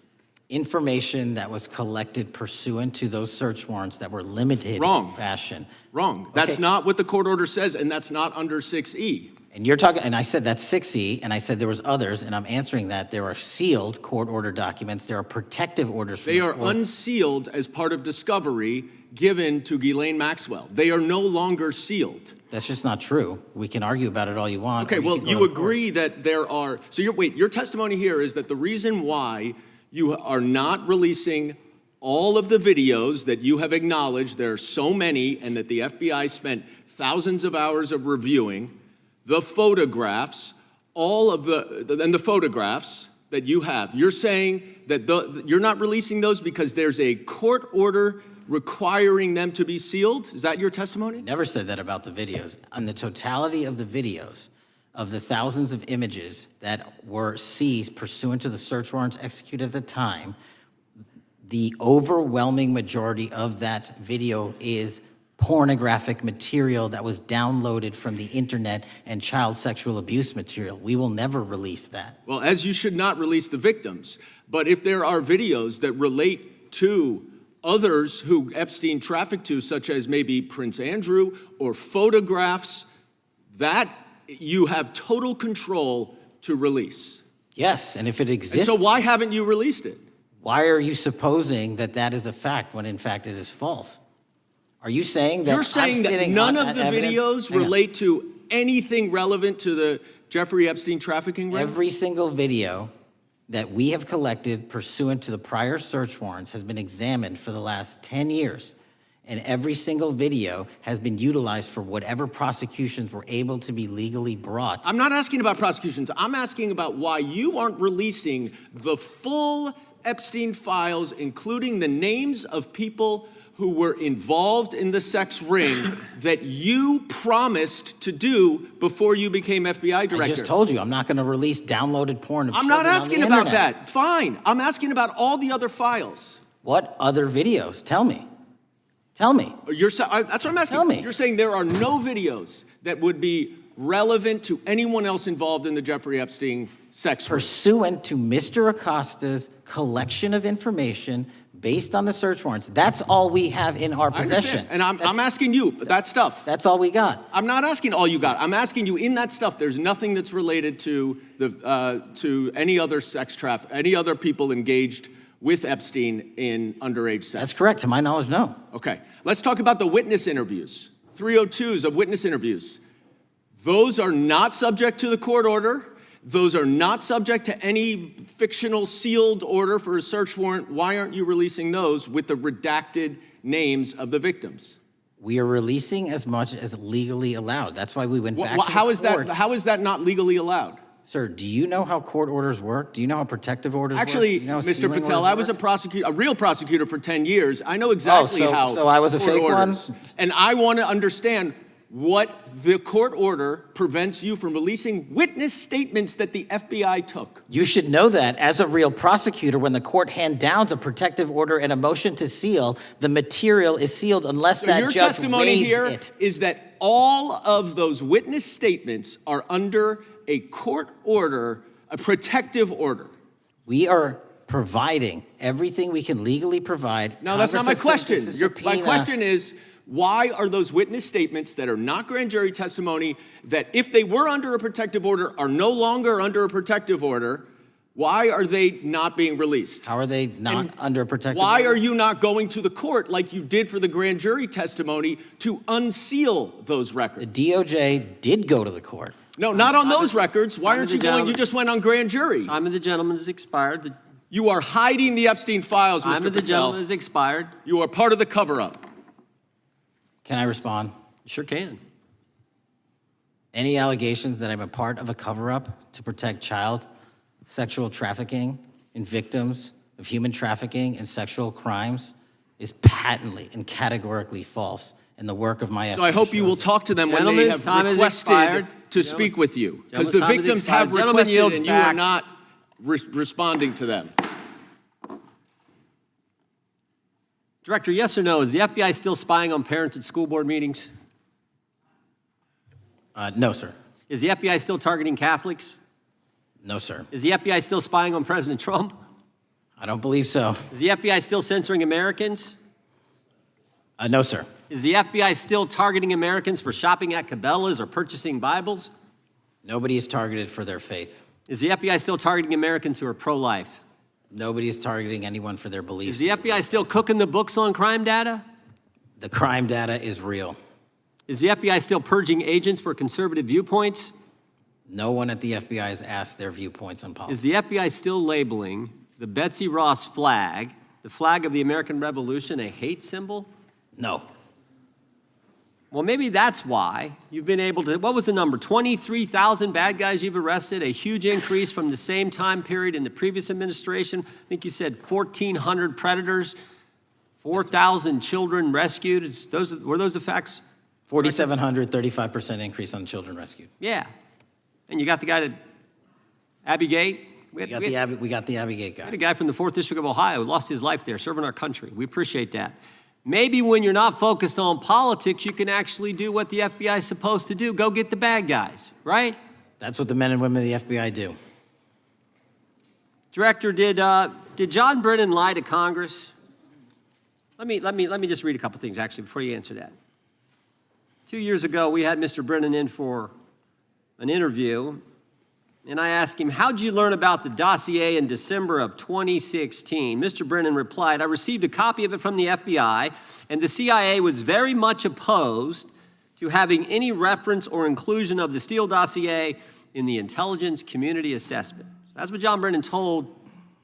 Information that was collected pursuant to those search warrants that were limited in fashion. Wrong. That's not what the court order says, and that's not under 6E. And you're talking, and I said that's 6E, and I said there was others, and I'm answering that. There are sealed court order documents. There are protective orders. They are unsealed as part of discovery given to Ghislaine Maxwell. They are no longer sealed. That's just not true. We can argue about it all you want. Okay, well, you agree that there are, so your testimony here is that the reason why you are not releasing all of the videos that you have acknowledged, there are so many, and that the FBI spent thousands of hours of reviewing, the photographs, and the photographs that you have. You're saying that you're not releasing those because there's a court order requiring them to be sealed? Is that your testimony? Never said that about the videos. On the totality of the videos, of the thousands of images that were seized pursuant to the search warrants executed at the time, the overwhelming majority of that video is pornographic material that was downloaded from the internet and child sexual abuse material. We will never release that. Well, as you should not release the victims, but if there are videos that relate to others who Epstein trafficked to, such as maybe Prince Andrew, or photographs, that you have total control to release. Yes, and if it exists... And so why haven't you released it? Why are you supposing that that is a fact when in fact it is false? Are you saying that You're saying that none of the videos relate to anything relevant to the Jeffrey Epstein trafficking ring? Every single video that we have collected pursuant to the prior search warrants has been examined for the last 10 years. And every single video has been utilized for whatever prosecutions were able to be legally brought. I'm not asking about prosecutions. I'm asking about why you aren't releasing the full Epstein files, including the names of people who were involved in the sex ring that you promised to do before you became FBI director. I just told you, I'm not going to release downloaded porn of I'm children not asking on the about internet. that. Fine. I'm asking about all the other files. What other videos? Tell me. Tell me. That's what I'm asking. Tell me. You're saying there are no videos that would be relevant to anyone else involved in the Jeffrey Epstein sex ring. Pursuant to Mr. Acosta's collection of information based on the search warrants. That's all we have in our I possession. understand. And I'm asking you, that stuff. That's all we got. I'm not asking all you got. I'm asking you, in that stuff, there's nothing that's related to any other sex traffic, any other people engaged with Epstein in underage sex. That's correct. To my knowledge, no. Okay. Let's talk about the witness interviews. 302s of witness interviews. Those are not subject to the court order. Those are not subject to any fictional sealed order for a search warrant. Why aren't you releasing those with the redacted names of the victims? We are releasing as much as legally allowed. That's why we went back to the How is that not legally allowed? Sir, do you know how court orders work? Do you know how protective orders Actually, work? Do you know how Mr. sealing Patel, orders I was work? a real prosecutor for 10 years. I know exactly how so I was a court fake one? orders. And I want to understand what the court order prevents you from releasing witness statements that the FBI took. You should know that as a real prosecutor, when the court hand downs a protective order and a motion to seal, the material is sealed unless So that your judge testimony waives here it. is that all of those witness statements are under a court order, a protective order. We are providing everything we can legally provide. No, that's not my Congress has question. sent us a My subpoena. question is, why are those witness statements that are not grand jury testimony, that if they were under a protective order are no longer under a protective order, why are they not being released? How are they not under a protective Why order? are you not going to the court like you did for the grand jury testimony to unseal those The records? DOJ did go to the court. No, not on those records. Why Time aren't of you the going? You gentleman. just went on grand jury. Time of the gentleman has expired. The You are hiding the Epstein files, time Mr. of the gentleman Patel. has expired. You are part of the cover-up. Can I respond? You sure can. Any allegations that I'm a part of a cover-up to protect child sexual trafficking and victims of human trafficking and sexual crimes is patently and categorically false in the work of my So I hope you will talk to them when they Gentlemen's have time has requested expired. to speak with you. Because the Gentlemen's time has victims have expired. Gentleman requested yields and you are back. not responding to them. Director, yes or no, is the FBI still spying on parents at school board meetings? No, sir. Is the FBI still targeting Catholics? No, sir. Is the FBI still spying on President Trump? I don't believe so. Is the FBI still censoring Americans? No, sir. Is the FBI still targeting Americans for shopping at Cabela's or purchasing Bibles? Nobody is targeted for their faith. Is the FBI still targeting Americans who are pro-life? Nobody is targeting anyone for their beliefs. Is the FBI still cooking the books on crime data? The crime data is real. Is the FBI still purging agents for conservative viewpoints? No one at the FBI has asked their viewpoints on policy. Is the FBI still labeling the Betsy Ross flag, the flag of the American Revolution, a hate symbol? No. Well, maybe that's why you've been able to, what was the number? 23,000 bad guys you've arrested, a huge increase from the same time period in the previous administration. I think you said 1,400 predators, 4,000 children rescued. Were those the facts? 4,700, 35% increase on children rescued. Yeah. And you got the guy to Abbey Gate? We got the Abbey Gate guy. We had a guy from the 4th District of Ohio who lost his life there serving our country. We appreciate that. Maybe when you're not focused on politics, you can actually do what the FBI is supposed to do. Go get the bad guys, right? That's what the men and women of the FBI do. Director, did John Brennan lie to Congress? Let me just read a couple things, actually, before you answer that. 2 years ago, we had Mr. Brennan in for an interview, and I asked him, how'd you learn about the dossier in December of 2016? Mr. Brennan replied, I received a copy of it from the FBI, and the CIA was very much opposed to having any reference or inclusion of the Steele dossier in the intelligence community assessment. That's what John Brennan told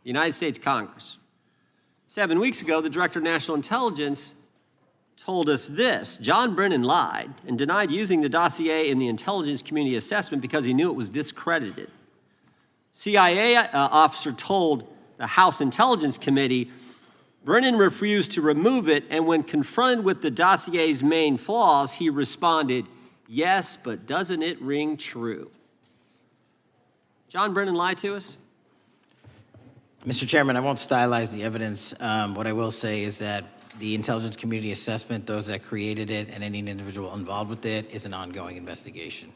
the United States Congress. 7 weeks ago, the Director of National Intelligence told us this: John Brennan lied and denied using the dossier in the intelligence community assessment because he knew it was discredited. CIA officer told the House Intelligence Committee Brennan refused to remove it, and when confronted with the dossier's main flaws, he responded, yes, but doesn't it ring true? John Brennan lied to us? Mr. Chairman, I won't stylize the evidence. What I will say is that the intelligence community assessment, those that created it, and any individual involved with it, is an ongoing investigation.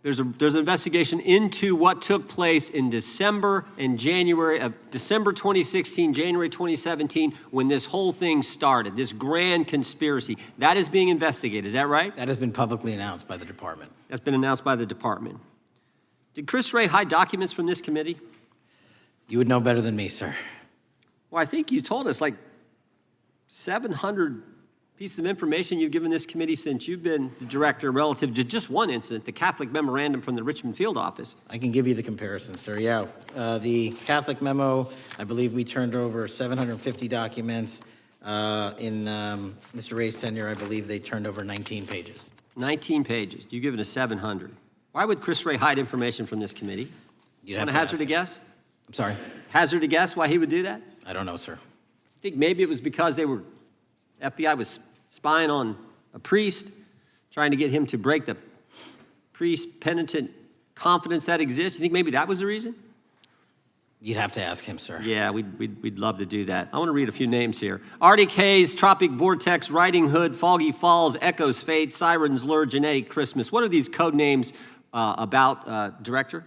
There's an investigation into what took place in December and January of December 2016, January 2017, when this whole thing started, this grand conspiracy. That is being investigated, is that right? That has been publicly announced by the department. That's been announced by the department. Did Chris Wray hide documents from this committee? You would know better than me, sir. Well, I think you told us like 700 pieces of information you've given this committee since you've been the director relative to just one incident, the Catholic memorandum from the Richmond field office. I can give you the comparison, sir. Yeah, the Catholic memo, I believe we turned over 750 documents. In Mr. Ray's tenure, I believe they turned over 19 pages. 19 pages. You've given us 700. Why would Chris Wray hide information from this committee? You'd Want have to to hazard a guess? I'm sorry? Hazard a guess why he would do that? I don't know, sir. I think maybe it was because FBI was spying on a priest, trying to get him to break the priest penitent confidence that exists. You think maybe that was the reason? You'd have to ask him, sir. Yeah, we'd love to do that. I want to read a few names here. Arctic Haze, Tropic Vortex, Riding Hood, Foggy Falls, Echoes Fate, Sirens Lure, Genetic Christmas. What are these code names about, Director?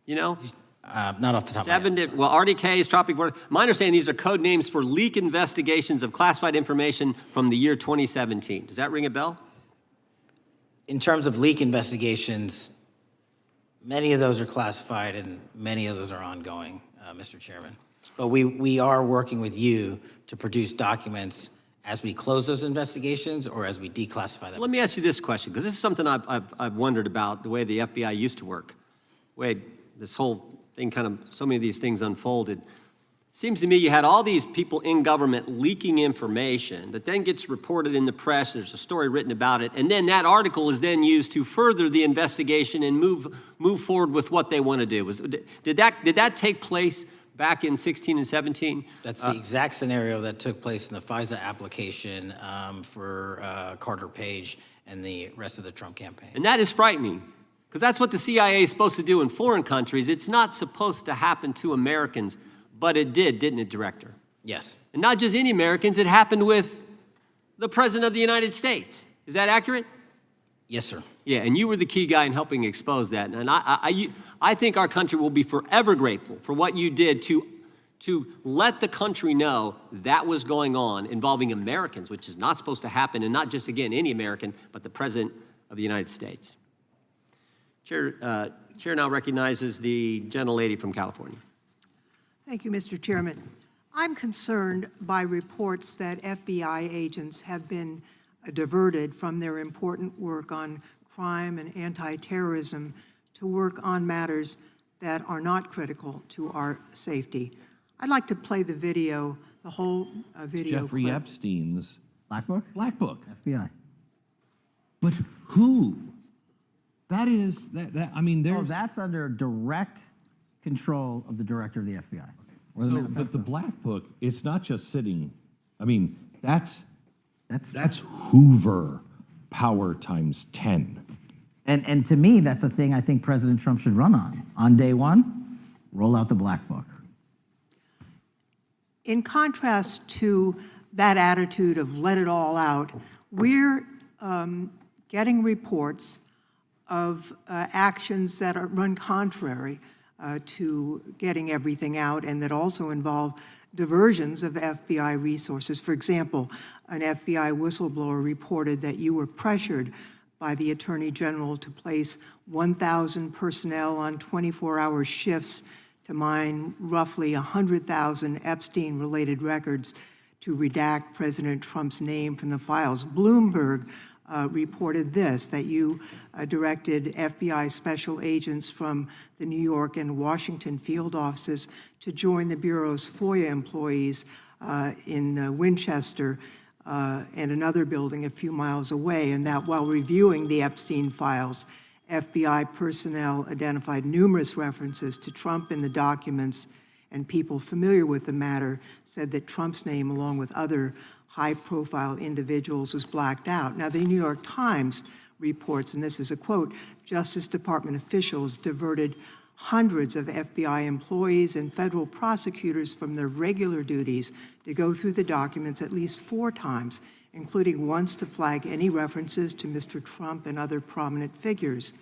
You know? Not off the top of my head. Well, Arctic Haze, Tropic Vortex. My understanding, these are code names for leak investigations of classified information from the year 2017. Does that ring a bell? In terms of leak investigations, many of those are classified and many of those are ongoing, Mr. Chairman. But we are working with you to produce documents as we close those investigations or as we declassify them. Let me ask you this question, because this is something I've wondered about, the way the FBI used to work. The way this whole thing so many of these things unfolded. Seems to me you had all these people in government leaking information that then gets reported in the press, there's a story written about it, and then that article is then used to further the investigation and move forward with what they want to do. Did that take place back in 16 and 17? That's the exact scenario that took place in the FISA application for Carter Page and the rest of the Trump campaign. And that is frightening, because that's what the CIA is supposed to do in foreign countries. It's not supposed to happen to Americans, but it did, didn't it, Director? Yes. And not just any Americans, it happened with the President of the United States. Is that accurate? Yes, sir. Yeah, and you were the key guy in helping expose that. And I think our country will be forever grateful for what you did to let the country know that was going on involving Americans, which is not supposed to happen, and not just, again, any American, but the President of the United States. Chair now recognizes the gentlelady from California. Thank you, Mr. Chairman. I'm concerned by reports that FBI agents have been diverted from their important work on crime and anti-terrorism to work on matters that are not critical to our safety. I'd like to play the video, the whole video Jeffrey clip. Epstein's Black Book? Black Book. FBI. But who? That is, I mean, Oh, there's... that's under direct control of the director of the FBI. Or the So, manifesto. but the Black Book, it's not just sitting, I mean, that's Hoover power times 10. And to me, that's a thing I think President Trump should run on. On day one, roll out the Black Book. In contrast to that attitude of let it all out, we're getting reports of actions that run contrary to getting everything out and that also involve diversions of FBI resources. For example, an FBI whistleblower reported that you were pressured by the Attorney General to place 1,000 personnel on 24-hour shifts to mine roughly 100,000 Epstein-related records to redact President Trump's name from the files. Bloomberg reported this, that you directed FBI special agents from the New York and Washington field offices to join the Bureau's FOIA employees in Winchester and another building a few miles away, and that while reviewing the Epstein files, FBI personnel identified numerous references to Trump in the documents, and people familiar with the matter said that Trump's name, along with other high-profile individuals, was blacked out. Now, the New York Times reports, and this is a quote, Justice Department officials diverted hundreds of FBI employees and federal prosecutors from their regular duties to go through the documents at least 4 times, including once to flag any references to Mr. Trump and other prominent figures.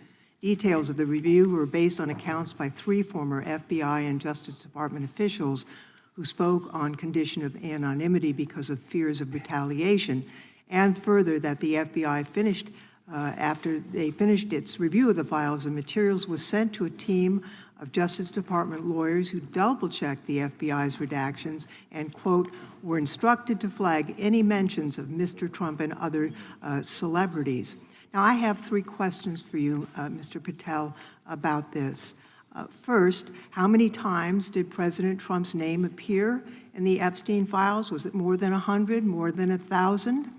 Details of the review were based on accounts by 3 former FBI and Justice Department officials who spoke on condition of anonymity because of fears of retaliation, and further that the FBI finished, after they finished its review of the files and materials, was sent to a team of Justice Department lawyers who double-checked the FBI's redactions and, quote, were instructed to flag any mentions of Mr. Trump and other celebrities. Now, I have 3 questions for you, Mr. Patel, about this. First, how many times did President Trump's name appear in the Epstein files? Was it more than 100, more than 1,000?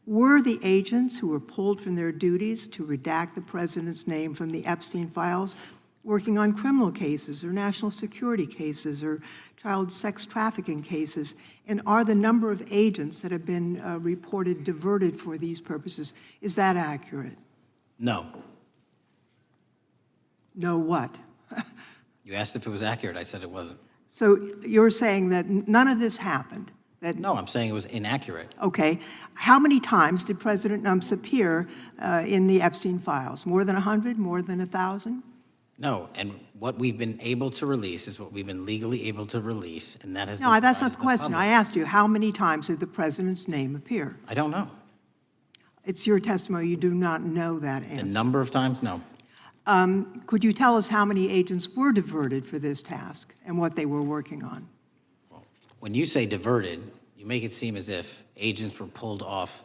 Were the agents who were pulled from their duties to redact the president's name from the Epstein files working on criminal cases or national security cases or child sex trafficking cases? And are the number of agents that have been reported diverted for these purposes, is that accurate? No. No what? You asked if it was accurate. I said it wasn't. So you're saying that none of this happened? That, No, I'm saying it was inaccurate. okay. How many times did President Trump appear in the Epstein files? More than 100? More than 1,000? No, and what we've been able to release is what we've been legally able to release, and that has No, been that's not provided the to question. public. I asked you, how many times did the president's name appear? I don't know. It's your testimony. You do not know that The answer. number of times, no. Could you tell us how many agents were diverted for this task and what they were working on? When you say diverted, you make it seem as if agents were pulled off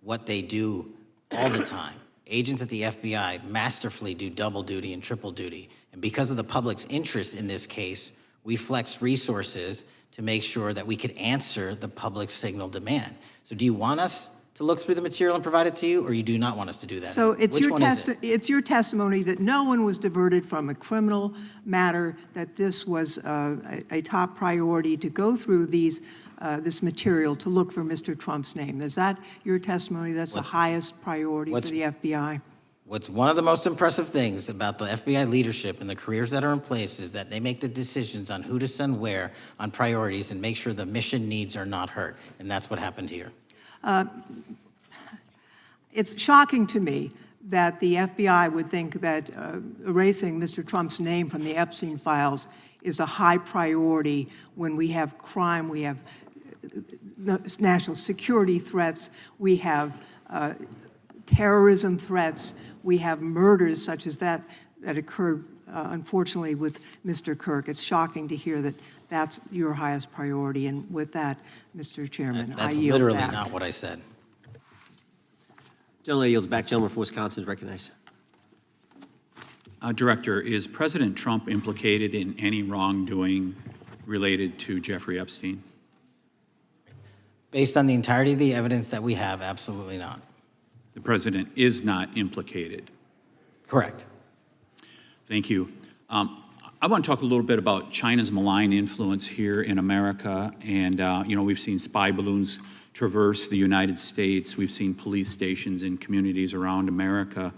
what they do all the time. Agents at the FBI masterfully do double duty and triple duty. And because of the public's interest in this case, we flex resources to make sure that we could answer the public's signal demand. So do you want us to look through the material and provide it to you, or you do not want us to do that? So it's Which your, one is it? it's your testimony that no one was diverted from a criminal matter, that this was a top priority to go through these, this material to look for Mr. Trump's name. Is that your testimony? That's the highest priority for the FBI? What's one of the most impressive things about the FBI leadership and the careers that are in place is that they make the decisions on who to send where on priorities and make sure the mission needs are not hurt. And that's what happened here. It's shocking to me that the FBI would think that erasing Mr. Trump's name from the Epstein files is a high priority when we have crime, we have national security threats, we have terrorism threats, we have murders such as that occurred unfortunately, with Mr. Kirk, it's shocking to hear that that's your highest priority. And with that, Mr. Chairman, I That's yield literally back. not what I said. Gentleman yields back. Gentleman from Wisconsin is recognized. Director, is President Trump implicated in any wrongdoing related to Jeffrey Epstein? Based on the entirety of the evidence that we have, absolutely not. The president is not implicated. Correct. Thank you. I want to talk a little bit about China's malign influence here in America. And, we've seen spy balloons traverse the United States. We've seen police stations in communities around America.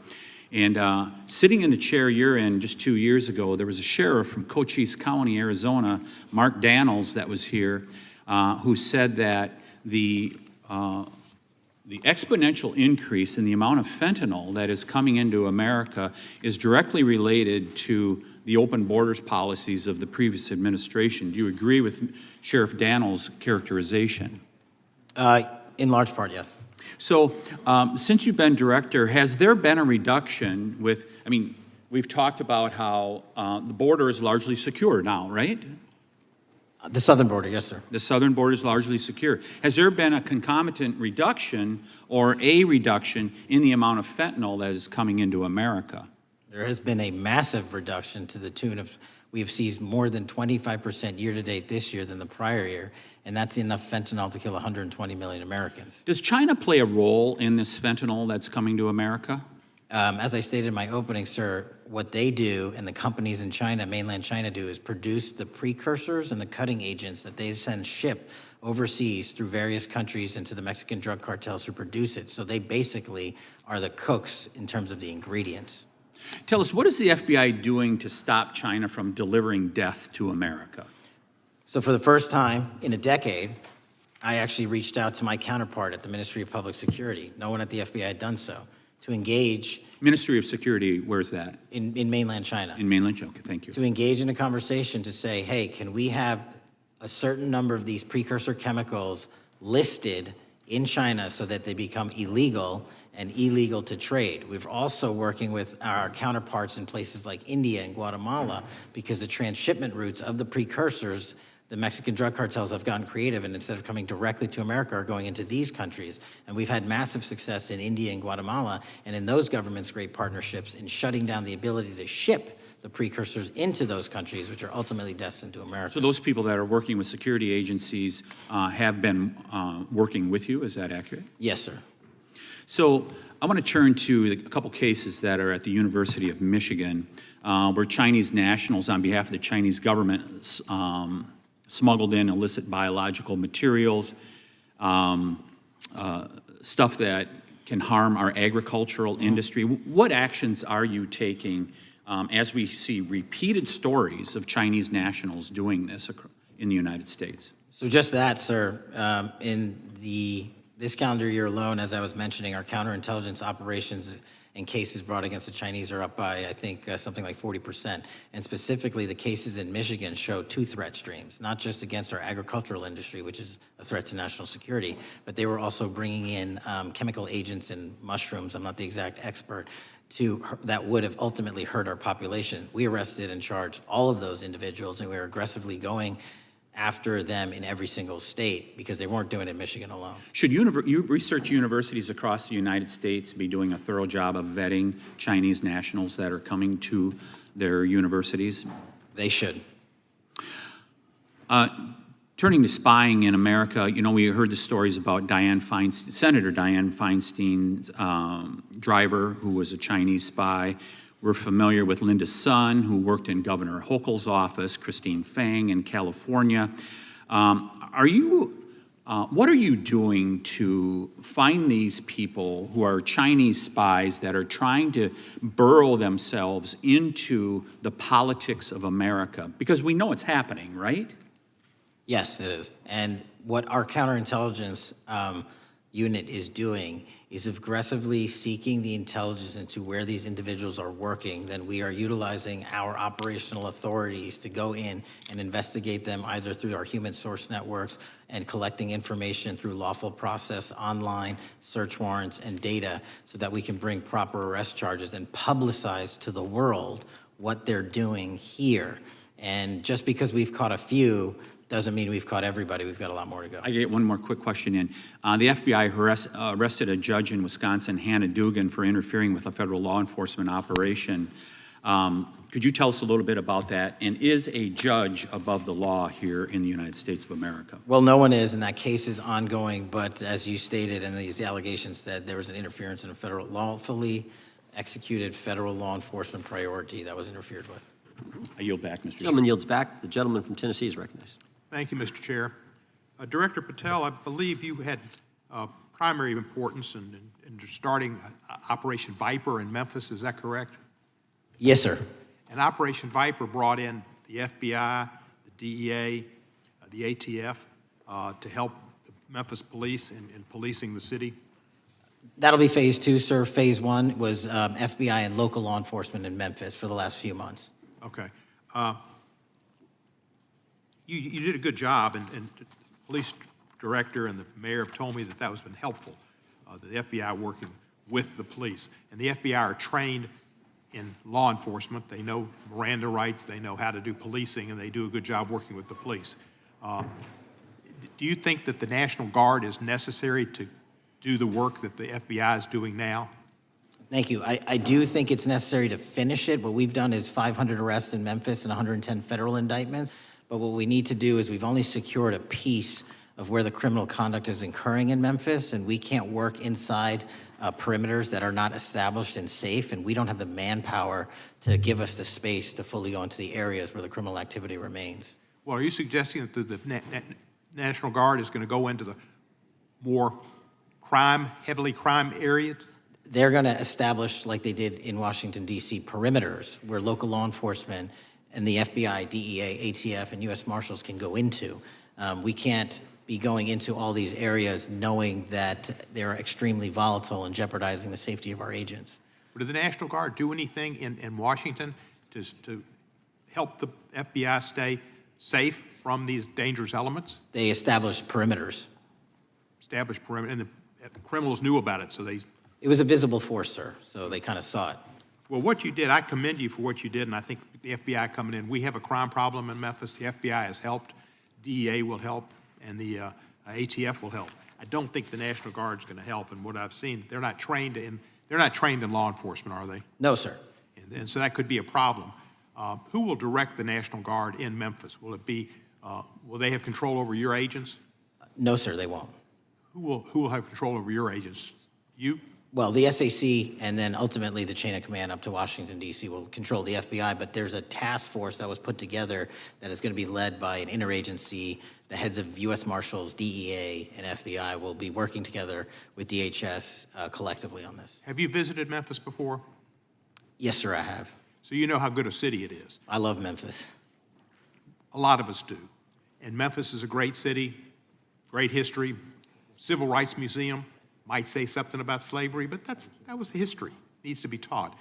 And sitting in the chair you're in just 2 years ago, there was a sheriff from Cochise County, Arizona, Mark Daniels, that was here, who said that the exponential increase in the amount of fentanyl that is coming into America is directly related to the open borders policies of the previous administration. Do you agree with Sheriff Daniels' characterization? In large part, yes. So, since you've been director, has there been a reduction we've talked about how the border is largely secure now, right? The southern border, yes, sir. The southern border is largely secure. Has there been a concomitant reduction or a reduction in the amount of fentanyl that is coming into America? There has been a massive reduction to the tune of, we have seized more than 25% year-to-date this year than the prior year, and that's enough fentanyl to kill 120 million Americans. Does China play a role in this fentanyl that's coming to America? As I stated in my opening, sir, what they do and the companies in China, mainland China, do is produce the precursors and the cutting agents that they ship overseas through various countries into the Mexican drug cartels who produce it. So they basically are the cooks in terms of the ingredients. Tell us, what is the FBI doing to stop China from delivering death to America? So for the first time in a decade, I actually reached out to my counterpart at the Ministry of Public Security. No one at the FBI had done so. To engage. Ministry of Security, where's that? In mainland China. In mainland China, okay, thank you. To engage in a conversation to say, hey, can we have a certain number of these precursor chemicals listed in China so that they become illegal and illegal to trade? We're also working with our counterparts in places like India and Guatemala because the transshipment routes of the precursors, the Mexican drug cartels have gotten creative, and instead of coming directly to America are going into these countries. And we've had massive success in India and Guatemala, and in those governments' great partnerships in shutting down the ability to ship the precursors into those countries, which are ultimately destined to America. So those people that are working with security agencies have been working with you, is that accurate? Yes, sir. So I want to turn to a couple cases that are at the University of Michigan, where Chinese nationals, on behalf of the Chinese government, smuggled in illicit biological materials, stuff that can harm our agricultural industry. What actions are you taking as we see repeated stories of Chinese nationals doing this in the United States? So just that, sir. In this calendar year alone, as I was mentioning, our counterintelligence operations and cases brought against the Chinese are up by, I think, something like 40%. And specifically, the cases in Michigan show two threat streams, not just against our agricultural industry, which is a threat to national security, but they were also bringing in chemical agents in mushrooms, I'm not the exact expert, that would have ultimately hurt our population. We arrested and charged all of those individuals, and we were aggressively going after them in every single state because they weren't doing it in Michigan alone. Should research universities across the United States be doing a thorough job of vetting Chinese nationals that are coming to their universities? They should. Turning to spying in America, we heard the stories about Senator Dianne Feinstein's driver, who was a Chinese spy. We're familiar with Linda's son, who worked in Governor Hochul's office, Christine Fang in California. What are you doing to find these people who are Chinese spies that are trying to burrow themselves into the politics of America? Because we know it's happening, right? Yes, it is. And what our counterintelligence unit is doing is aggressively seeking the intelligence into where these individuals are working. Then we are utilizing our operational authorities to go in and investigate them either through our human source networks and collecting information through lawful process, online, search warrants, and data so that we can bring proper arrest charges and publicize to the world what they're doing here. And just because we've caught a few doesn't mean we've caught everybody. We've got a lot more to go. I get one more quick question in. The FBI arrested a judge in Wisconsin, Hannah Dugan, for interfering with a federal law enforcement operation. Could you tell us a little bit about that? And is a judge above the law here in the United States of America? Well, no one is, and that case is ongoing, but as you stated, and these allegations said there was an interference in a federal lawfully executed federal law enforcement priority that was interfered with. I yield back, Mr. Chairman. Gentleman yields back. The gentleman from Tennessee is recognized. Thank you, Mr. Chair. Director Patel, I believe you had primary importance in starting Operation Viper in Memphis. Is that correct? Yes, sir. And Operation Viper brought in the FBI, the DEA, the ATF to help the Memphis police in policing the city. That'll be phase 2, sir. Phase 1 was FBI and local law enforcement in Memphis for the last few months. Okay. You did a good job, and the police director and the mayor have told me that that has been helpful, the FBI working with the police. And the FBI are trained in law enforcement. They know Miranda rights, they know how to do policing, and they do a good job working with the police. Do you think that the National Guard is necessary to do the work that the FBI is doing now? Thank you. I do think it's necessary to finish it. What we've done is 500 arrests in Memphis and 110 federal indictments. But what we need to do is we've only secured a piece of where the criminal conduct is occurring in Memphis, and we can't work inside perimeters that are not established and safe, and we don't have the manpower to give us the space to fully go into the areas where the criminal activity remains. Well, are you suggesting that the National Guard is going to go into the more heavily crime areas? They're going to establish, like they did in Washington, D.C., perimeters where local law enforcement and the FBI, DEA, ATF, and U.S. Marshals can go into. We can't be going into all these areas knowing that they're extremely volatile and jeopardizing the safety of our agents. Did the National Guard do anything in Washington to help the FBI stay safe from these dangerous elements? They established perimeters. Established perimeter, and the criminals knew about it, so they... It was a visible force, sir, so they kind of saw it. Well, what you did, I commend you for what you did, and I think the FBI coming in, we have a crime problem in Memphis. The FBI has helped, DEA will help, and the ATF will help. I don't think the National Guard's going to help, and what I've seen, they're not trained in law enforcement, are they? No, sir. And so that could be a problem. Who will direct the National Guard in Memphis? Will it be, will they have control over your agents? No, sir, they won't. Who will have control over your agents? You? Well, the SAC and then ultimately the chain of command up to Washington, D.C. will control the FBI, but there's a task force that was put together that is going to be led by an interagency. The heads of U.S. Marshals, DEA, and FBI will be working together with DHS collectively on this. Have you visited Memphis before? Yes, sir, I have. So you know how good a city it is. I love Memphis. A lot of us do. And Memphis is a great city, great history, civil rights museum. Might say something about slavery, but that was the history. Needs to be taught.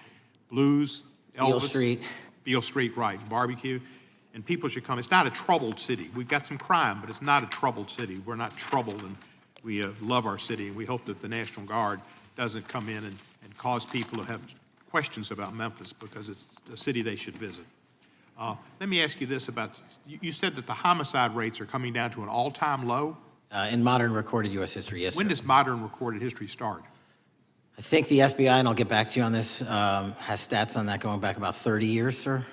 Blues, Elvis. Beale Street. Beale Street, right, barbecue. And people should come. It's not a troubled city. We've got some crime, but it's not a troubled city. We're not troubled, and we love our city, and we hope that the National Guard doesn't come in and cause people to have questions about Memphis because it's a city they should visit. Let me ask you this about, you said that the homicide rates are coming down to an all-time low? In modern recorded U.S. history, yes, When sir. does modern recorded history start? I think the FBI, and I'll get back to you on this, has stats on that going back about 30 years, sir.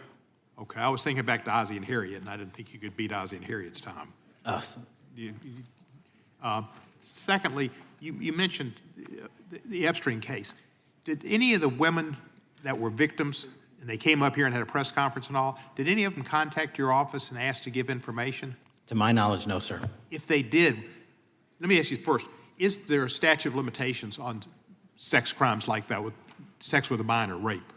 Okay, I was thinking back to Ozzie and Harriet, and I didn't think you could beat Ozzie and Harriet's time. Secondly, you mentioned the Epstein case. Did any of the women that were victims, and they came up here and had a press conference and all, did any of them contact your office and ask to give information? To my knowledge, no, sir. If they did, let me ask you first, is there a statute of limitations on sex crimes like that, with sex with a minor, rape?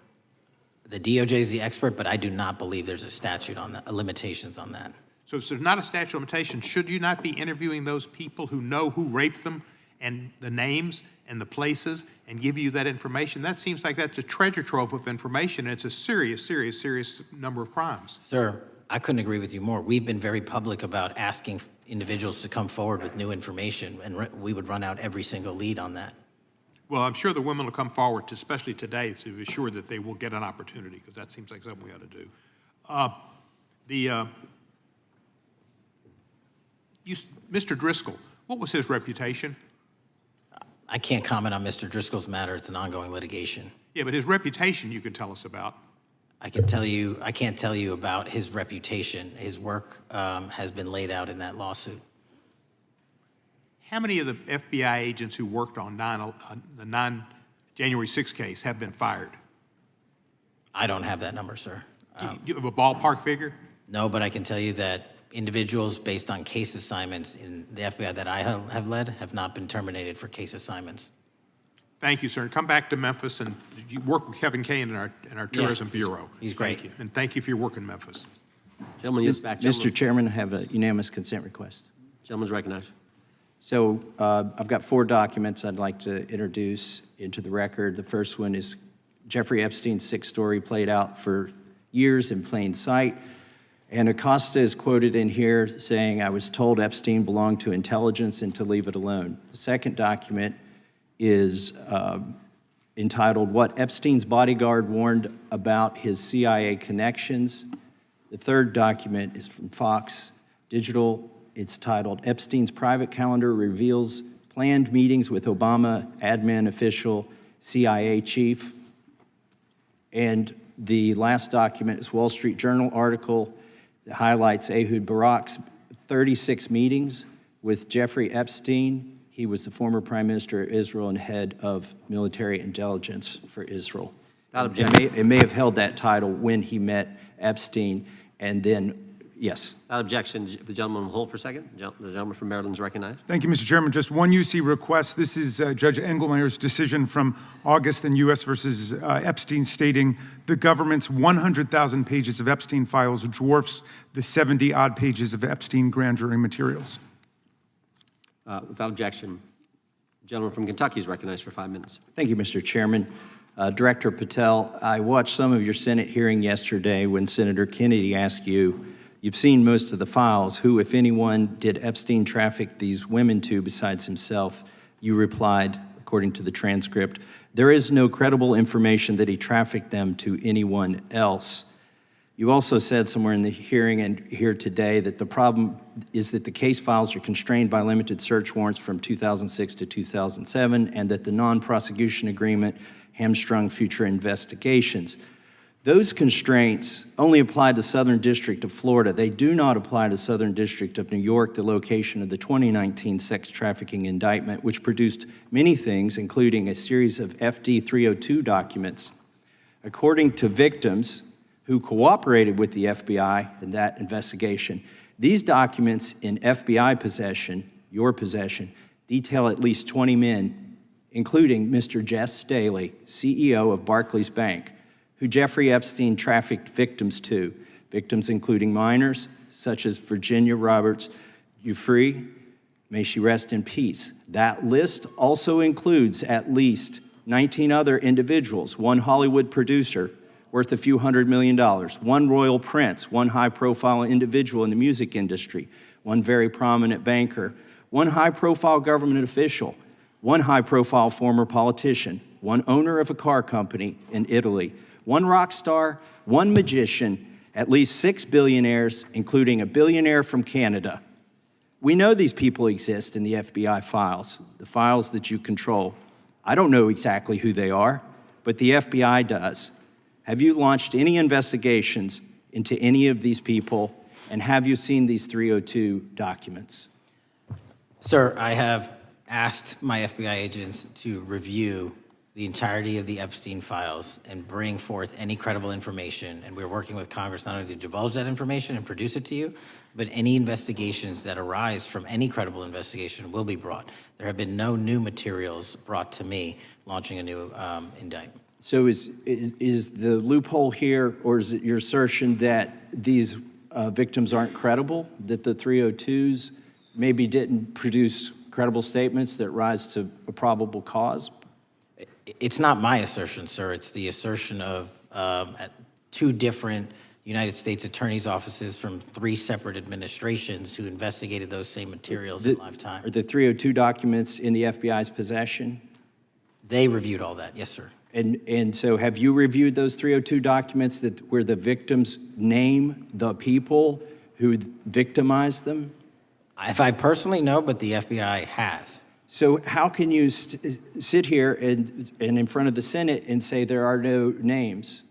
The DOJ is the expert, but I do not believe there's a statute on that, limitations on that. So if there's not a statute of limitations, should you not be interviewing those people who know who raped them and the names and the places and give you that information? That seems like that's a treasure trove of information, and it's a serious, serious, serious number of crimes. Sir, I couldn't agree with you more. We've been very public about asking individuals to come forward with new information, and we would run out every single lead on that. Well, I'm sure the women will come forward, especially today, to assure that they will get an opportunity, because that seems like something we ought to do. Mr. Driscoll, what was his reputation? I can't comment on Mr. Driscoll's matter. It's an ongoing litigation. Yeah, but his reputation you can tell us about. I can't tell you about his reputation. His work has been laid out in that lawsuit. How many of the FBI agents who worked on the January 6th case have been fired? I don't have that number, sir. Do you have a ballpark figure? No, but I can tell you that individuals based on case assignments in the FBI that I have led have not been terminated for case assignments. Thank you, sir. Come back to Memphis and you work with Kevin Kane in our Tourism Bureau. He's great. Thank you. And thank you for your work in Memphis. Gentleman, yes, back. Mr. Chairman, I have a unanimous consent request. Gentleman's recognized. So I've got 4 documents I'd like to introduce into the record. The first one is Jeffrey Epstein's 6th story played out for years in plain sight. And Acosta is quoted in here saying, "I was told Epstein belonged to intelligence and to leave it alone." The second document is entitled, "What Epstein's Bodyguard Warned About His CIA Connections." The third document is from Fox Digital. It's titled, "Epstein's Private Calendar Reveals Planned Meetings with Obama Admin Official CIA Chief." And the last document is Wall Street Journal article that highlights Ehud Barak's 36 meetings with Jeffrey Epstein. He was the former Prime Minister of Israel and head of military intelligence for Israel. It may have held that title when he met Epstein, and then, yes. Without objection, the gentleman will hold for a second. The gentleman from Maryland is recognized. Thank you, Mr. Chairman. Just one UC request. This is Judge Engelmeyer's decision from August in U.S. versus Epstein, stating the government's 100,000 pages of Epstein files dwarfs the 70-odd pages of Epstein grand jury materials. Without objection, the gentleman from Kentucky is recognized for 5 minutes. Thank you, Mr. Chairman. Director Patel, I watched some of your Senate hearing yesterday when Senator Kennedy asked you, "You've seen most of the files. Who, if anyone, did Epstein traffic these women to besides himself?" You replied, according to the transcript, "There is no credible information that he trafficked them to anyone else." You also said somewhere in the hearing and here today that the problem is that the case files are constrained by limited search warrants from 2006 to 2007, and that the non-prosecution agreement hamstrung future investigations. Those constraints only apply to Southern District of Florida. They do not apply to Southern District of New York, the location of the 2019 sex trafficking indictment, which produced many things, including a series of FD 302 documents. According to victims who cooperated with the FBI in that investigation, these documents in FBI possession, your possession, detail at least 20 men, including Mr. Jess Staley, CEO of Barclays Bank, who Jeffrey Epstein trafficked victims to, victims including minors, such as Virginia Roberts Giuffre, may she rest in peace. That list also includes at least 19 other individuals, one Hollywood producer worth a few $100 million, one royal prince, one high-profile individual in the music industry, one very prominent banker, one high-profile government official, one high-profile former politician, one owner of a car company in Italy, one rock star, one magician, at least 6 billionaires, including a billionaire from Canada. We know these people exist in the FBI files, the files that you control. I don't know exactly who they are, but the FBI does. Have you launched any investigations into any of these people, and have you seen these 302 documents? Sir, I have asked my FBI agents to review the entirety of the Epstein files and bring forth any credible information. And we're working with Congress not only to divulge that information and produce it to you, but any investigations that arise from any credible investigation will be brought. There have been no new materials brought to me launching a new indictment. So is the loophole here, or is it your assertion that these victims aren't credible, that the 302s maybe didn't produce credible statements that rise to a probable cause? It's not my assertion, sir. It's the assertion of 2 different United States attorneys' offices from 3 separate administrations who investigated those same materials in lifetime. Are the 302 documents in the FBI's possession? They reviewed all that, yes, sir. And so have you reviewed those 302 documents where the victims name the people who victimized them? If I personally know, but the FBI has. So how can you sit here and in front of the Senate and say there are no names?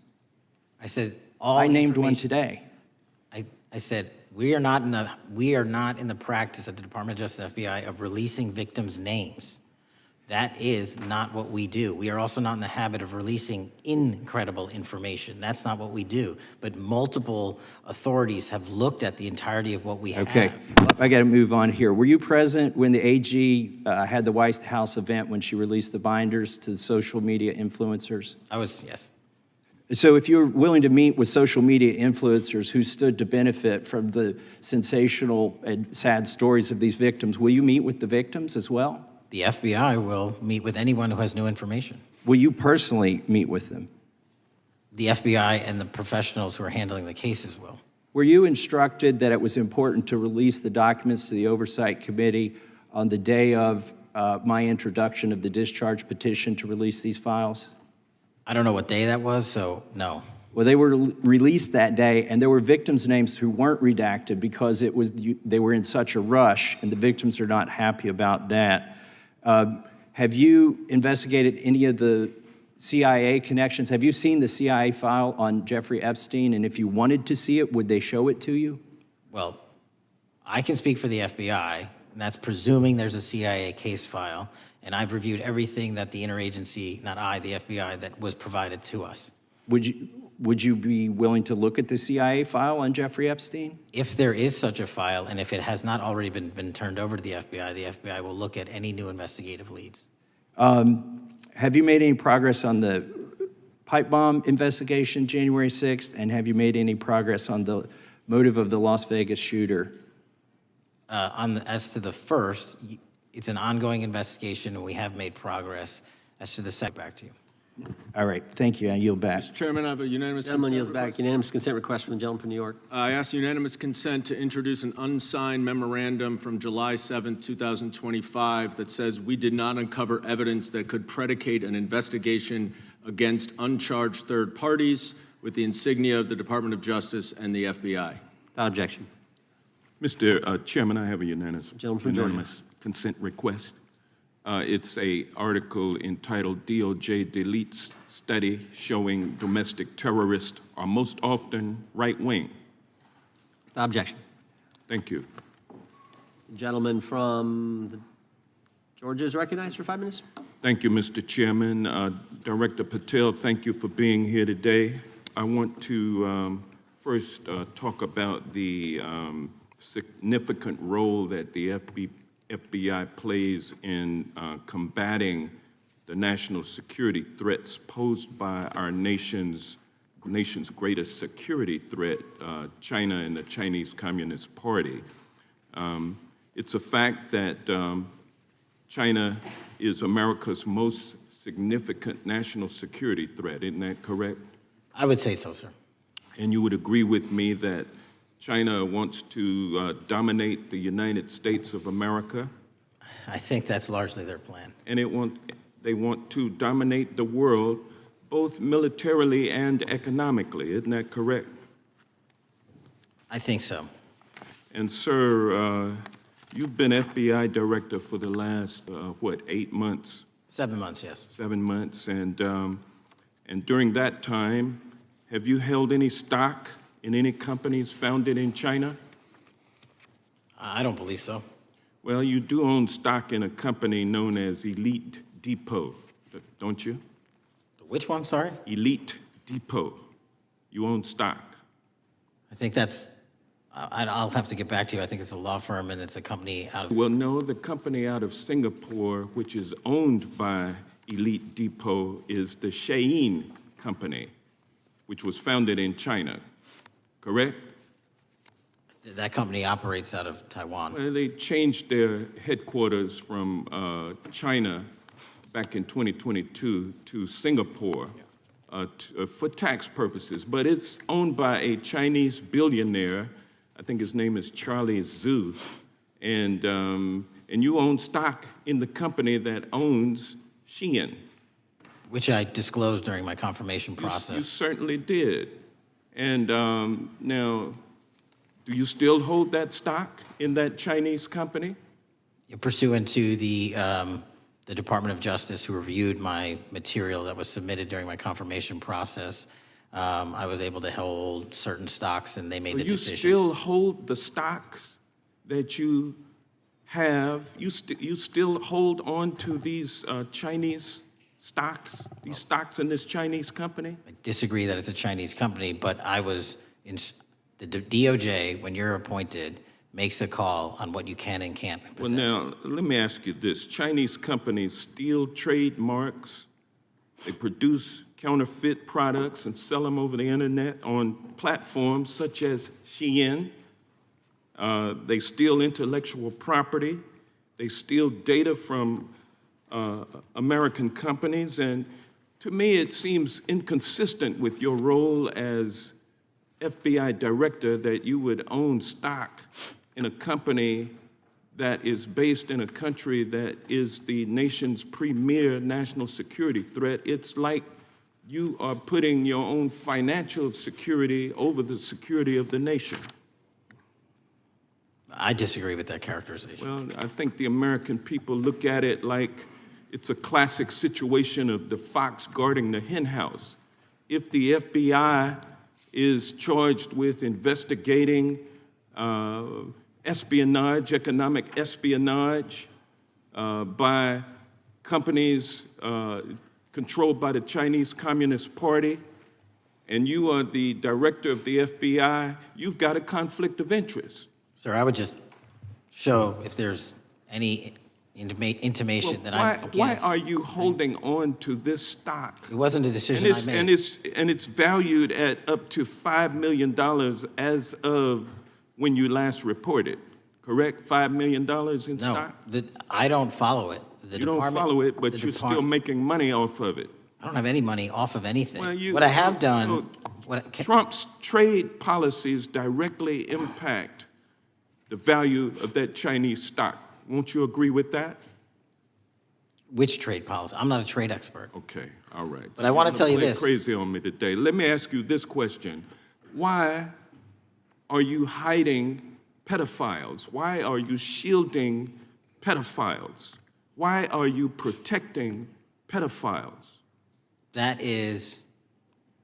I said I named one today. I said we are not in the practice at the Department of Justice FBI of releasing victims' names. That is not what we do. We are also not in the habit of releasing incredible information. That's not what we do. But multiple authorities have looked at the entirety of what we have. Okay, I got to move on here. Were you present when the AG had the White House event when she released the binders to the social media influencers? I was, yes. So if you're willing to meet with social media influencers who stood to benefit from the sensational and sad stories of these victims, will you meet with the victims as well? The FBI will meet with anyone who has new information. Will you personally meet with them? The FBI and the professionals who are handling the cases will. Were you instructed that it was important to release the documents to the Oversight Committee on the day of my introduction of the discharge petition to release these files? I don't know what day that was, so no. Well, they were released that day, and there were victims' names who weren't redacted because they were in such a rush, and the victims are not happy about that. Have you investigated any of the CIA connections? Have you seen the CIA file on Jeffrey Epstein? And if you wanted to see it, would they show it to you? Well, I can speak for the FBI, and that's presuming there's a CIA case file, and I've reviewed everything that the interagency, not I, the FBI, that was provided to us. Would you be willing to look at the CIA file on Jeffrey Epstein? If there is such a file, and if it has not already been turned over to the FBI will look at any new investigative leads. Have you made any progress on the pipe bomb investigation January 6th? And have you made any progress on the motive of the Las Vegas shooter? As to the first, it's an ongoing investigation, and we have made progress. As to the second, back to you. All right, thank you. I yield back. Mr. Chairman, I have a unanimous Gentleman consent yields back. request. Unanimous consent request from the gentleman from New York. I ask unanimous consent to introduce an unsigned memorandum from July 7th, 2025 that says we did not uncover evidence that could predicate an investigation against uncharged third parties with the insignia of the Department of Justice and the FBI. Without objection. Mr. Chairman, I have a Gentleman from Georgia. unanimous consent request. It's an article entitled DOJ Deletes Study Showing Domestic Terrorists Are Most Often Right-Wing. Without objection. Thank you. Gentleman from Georgia is recognized for 5 minutes. Thank you, Mr. Chairman. Director Patel, thank you for being here today. I want to first talk about the significant role that the FBI plays in combating the national security threats posed by our nation's greatest security threat, China and the Chinese Communist Party. It's a fact that China is America's most significant national security threat, isn't that correct? I would say so, sir. And you would agree with me that China wants to dominate the United States of America? I think that's largely their plan. And they want to dominate the world, both militarily and economically, isn't that correct? I think so. And sir, you've been FBI director for the last, 8 months? 7 months, yes. 7 months, and during that time, have you held any stock in any companies founded in China? I don't believe so. Well, you do own stock in a company known as Elite Depot, don't you? Which one, sorry? Elite Depot. You own stock. I think that's, I'll have to get back to you. I think it's a law firm and it's a company out of... Well, no, the company out of Singapore, which is owned by Elite Depot, is the Shein Company, which was founded in China, correct? That company operates out of Taiwan. Well, they changed their headquarters from China back in 2022 to Singapore for tax purposes, but it's owned by a Chinese billionaire. I think his name is Charlie Zhu, and you own stock in the company that owns Shein. Which I disclosed during my confirmation You process. certainly did. And now, do you still hold that stock in that Chinese company? Pursuant to the Department of Justice, who reviewed my material that was submitted during my confirmation process, I was able to hold certain stocks, and they made the You decision. still hold the stocks that you have? You still hold on to these Chinese stocks, these stocks in this Chinese company? I disagree that it's a Chinese company, but I was in the DOJ, when you're appointed, makes a call on what you can and can't possess. Well, now, let me ask you this. Chinese companies steal trademarks. They produce counterfeit products and sell them over the internet on platforms such as Shein. They steal intellectual property. They steal data from American companies. And to me, it seems inconsistent with your role as FBI director that you would own stock in a company that is based in a country that is the nation's premier national security threat. It's like you are putting your own financial security over the security of the nation. I disagree with that characterization. Well, I think the American people look at it like it's a classic situation of the fox guarding the hen house. If the FBI is charged with investigating espionage, economic espionage by companies controlled by the Chinese Communist Party, and you are the director of the FBI, you've got a conflict of interest. Sir, I would just show if there's any intimation that I'm against. Why are you holding on to this stock? It wasn't a decision I made. And it's valued at up to $5 million as of when you last reported, correct? $5 million in stock? No, I don't follow it. You don't follow it, but you're still making money off of it. I don't have any money off of anything. Well, What I have done... Trump's trade policies directly impact the value of that Chinese stock. Won't you agree with that? Which trade policy? I'm not a trade expert. Okay, all right. But I want to tell you Play this. Crazy on me today. Let me ask you this question. Why are you hiding pedophiles? Why are you shielding pedophiles? Why are you protecting pedophiles? That is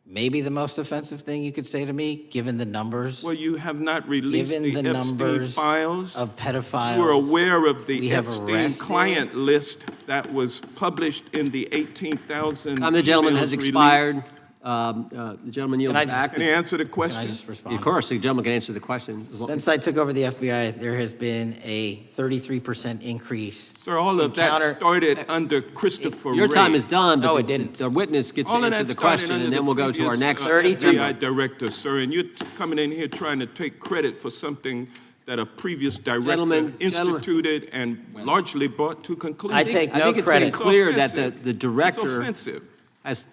maybe the most offensive thing you could say to me, given the numbers. Well, you have not released Given the Epstein numbers files. of pedophiles. You are aware of the we have Epstein arrested- client list that was published in the 18,000 The gentleman has emails released. expired. The gentleman yields back. Can he answer the Can question? I just respond? Of course, the gentleman can answer the question. Since I took over the FBI, there has been a 33% increase. Sir, all of that started under Christopher Your time Wray. is done, but No, it didn't. the witness gets All to of answer that the started question, under and the then we'll go to our previous, next. 33. FBI director, sir, and you're coming in here trying to take credit for something that a previous director Gentlemen, instituted and largely brought to conclusion. I take I no think it's credit. been clear that offensive. the director It's offensive. has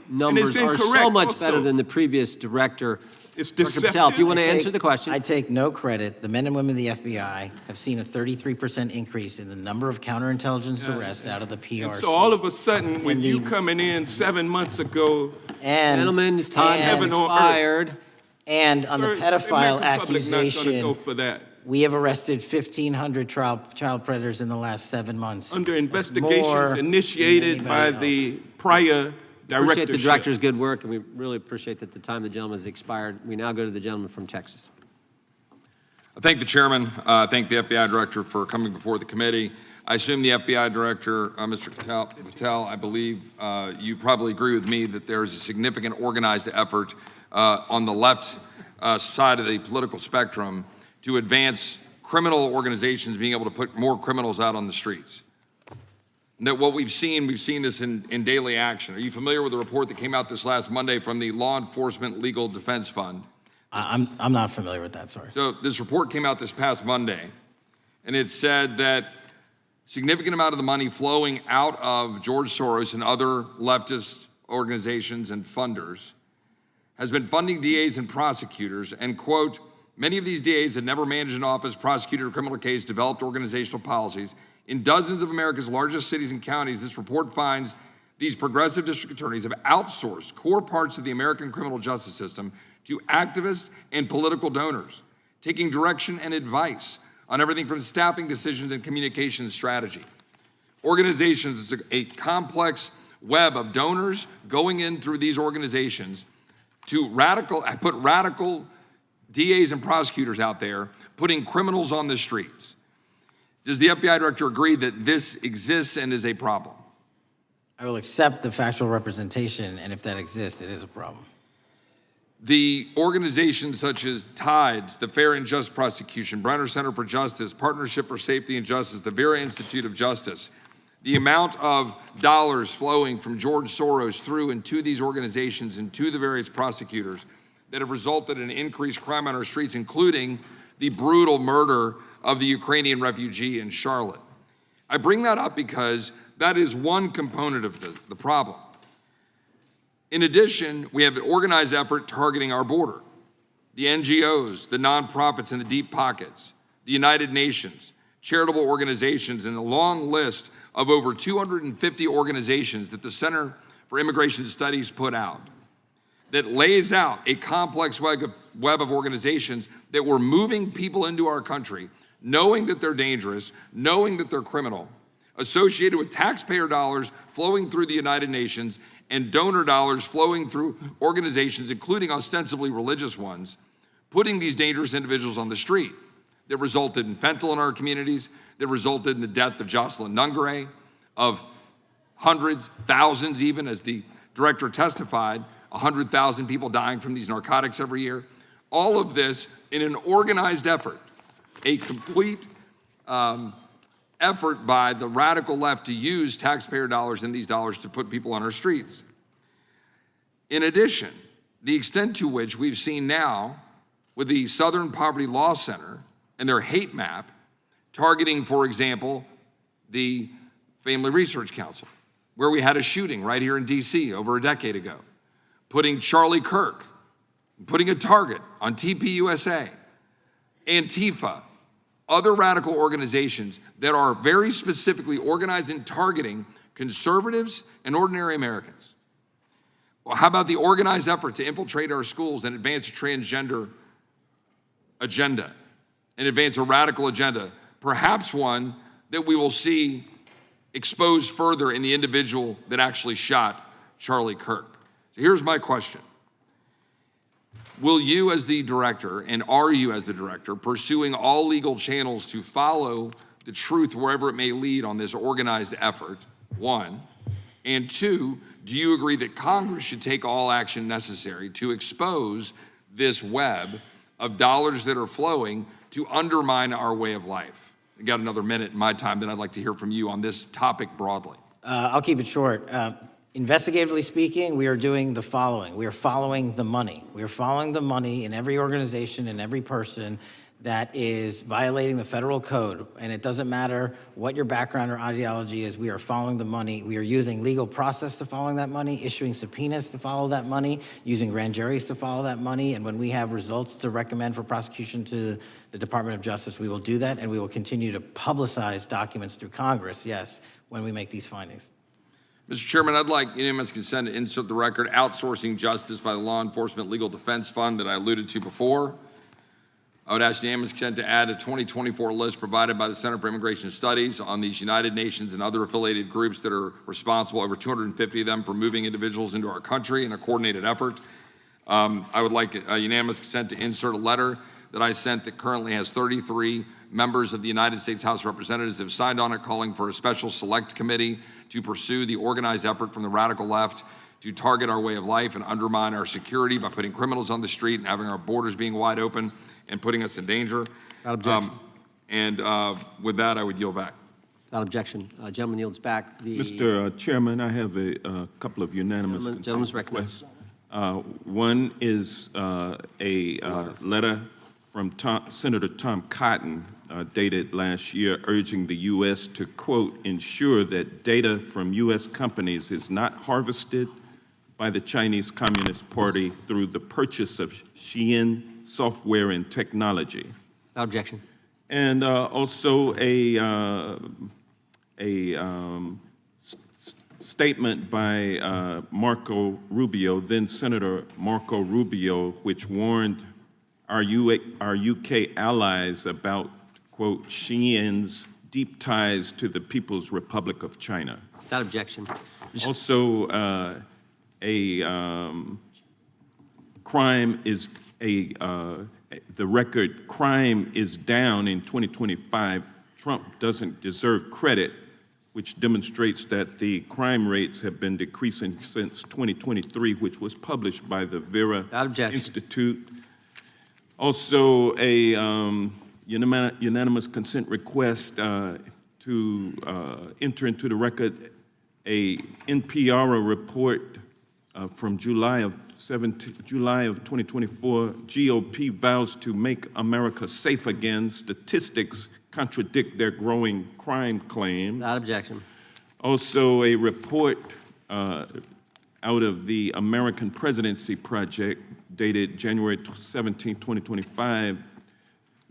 numbers are so incorrect much also. better than the previous director. It's Dr. Patel, if you want to I take- answer the question. I take no credit. The men and women of the FBI have seen a 33% increase in the number of counterintelligence arrests out of the PRC. And so all of a sudden, with And you the- coming in 7 months ago, and, Gentlemen, his time has Heaven on earth. expired. and on the sir, pedophile the American public not gonna accusation, go for that. we have arrested 1,500 child predators in the last 7 months. Under That's more investigations than initiated by anybody the prior Appreciate the directorship. director's good work, and we really appreciate that the time of the gentleman has expired. We now go to the gentleman from Texas. I thank the chairman. I thank the FBI director for coming before the committee. I assume the FBI director, Mr. Patel, I believe you probably agree with me that there is a significant organized effort on the left side of the political spectrum to advance criminal organizations being able to put more criminals out on the streets. That what we've seen this in daily action. Are you familiar with the report that came out this last Monday from the Law Enforcement Legal Defense Fund? I'm not familiar with that, sorry. So this report came out this past Monday, and it said that significant amount of the money flowing out of George Soros and other leftist organizations and funders has been funding DAs and prosecutors, and quote, many of these DAs had never managed an office, prosecuted a criminal case, developed organizational policies. In dozens of America's largest cities and counties, this report finds these progressive district attorneys have outsourced core parts of the American criminal justice system to activists and political donors, taking direction and advice on everything from staffing decisions and communications strategy. Organizations, it's a complex web of donors going in through these organizations to put radical DAs and prosecutors out there, putting criminals on the streets. Does the FBI director agree that this exists and is a problem? I will accept the factual representation, and if that exists, it is a problem. The organizations such as TIDES, the Fair and Just Prosecution, Brenner Center for Justice, Partnership for Safety and Justice, the Vera Institute of Justice, the amount of dollars flowing from George Soros through and to these organizations and to the various prosecutors that have resulted in increased crime on our streets, including the brutal murder of the Ukrainian refugee in Charlotte. I bring that up because that is one component of the problem. In addition, we have an organized effort targeting our border. The NGOs, the nonprofits and the deep pockets, the United Nations, charitable organizations, and a long list of over 250 organizations that the Center for Immigration Studies put out that lays out a complex web of organizations that were moving people into our country, knowing that they're dangerous, knowing that they're criminal, associated with taxpayer dollars flowing through the United Nations and donor dollars flowing through organizations, including ostensibly religious ones, putting these dangerous individuals on the street that resulted in fentanyl in our communities, that resulted in the death of Jocelyn Nungare, of hundreds, thousands even, as the director testified, 100,000 people dying from these narcotics every year. All of this in an organized effort, a complete effort by the radical left to use taxpayer dollars and these dollars to put people on our streets. In addition, the extent to which we've seen now with the Southern Poverty Law Center and their hate map targeting, for example, the Family Research Council, where we had a shooting right here in DC over a decade ago, putting Charlie Kirk, putting a target on TPUSA, Antifa, other radical organizations that are very specifically organized in targeting conservatives and ordinary Americans. Well, how about the organized effort to infiltrate our schools and advance a transgender agenda and advance a radical agenda, perhaps one that we will see exposed further in the individual that actually shot Charlie Kirk? So here's my question. Will you as the director, and are you as the director, pursuing all legal channels to follow the truth wherever it may lead on this organized effort, one? And two, do you agree that Congress should take all action necessary to expose this web of dollars that are flowing to undermine our way of life? I got another minute in my time that I'd like to hear from you on this topic broadly. I'll keep it short. Investigatively speaking, we are doing the following. We are following the money. We are following the money in every organization and every person that is violating the federal code. And it doesn't matter what your background or ideology is, we are following the money. We are using legal process to following that money, issuing subpoenas to follow that money, using grand juries to follow that money. And when we have results to recommend for prosecution to the Department of Justice, we will do that. And we will continue to publicize documents through Congress, yes, when we make these findings. Mr. Chairman, I'd like unanimous consent to insert the record outsourcing justice by the Law Enforcement Legal Defense Fund that I alluded to before. I would ask unanimous consent to add a 2024 list provided by the Center for Immigration Studies on these United Nations and other affiliated groups that are responsible, over 250 of them, for moving individuals into our country in a coordinated effort. I would like a unanimous consent to insert a letter that I sent that currently has 33 members of the United States House of Representatives have signed on it, calling for a special select committee to pursue the organized effort from the radical left to target our way of life and undermine our security by putting criminals on the street and having our borders being wide open and putting us in danger. Without objection. With that, I would yield back. Without objection. Gentleman yields back. Mr. Chairman, I have a couple of unanimous Gentleman's recognized. One is a letter from Senator Tom Cotton, dated last year, urging the U.S. to, quote, ensure that data from U.S. companies is not harvested by the Chinese Communist Party through the purchase of Xi'an software and technology. Without objection. And also a statement by Marco Rubio, then Senator Marco Rubio, which warned our UK allies about, quote, Xi'an's deep ties to the People's Republic of China. Without objection. Also, the record crime is down in 2025. Trump doesn't deserve credit, which demonstrates that the crime rates have been decreasing since 2023, which was published by the Vera Institute. Also, a unanimous consent request to enter into the record a NPR report from July of 2024. GOP vows to make America safe again. Statistics contradict their growing crime claims. Without objection. Also, a report out of the American Presidency Project dated January 17, 2025,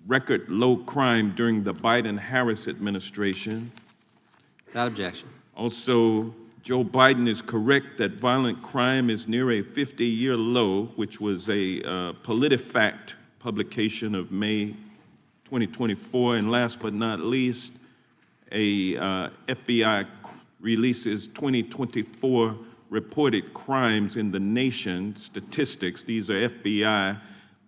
record low crime during the Biden-Harris administration. Without objection. Also, Joe Biden is correct that violent crime is near a 50-year low, which was a PolitiFact publication of May 2024. And last but not least, a FBI releases 2024 reported crimes in the nation statistics. These are FBI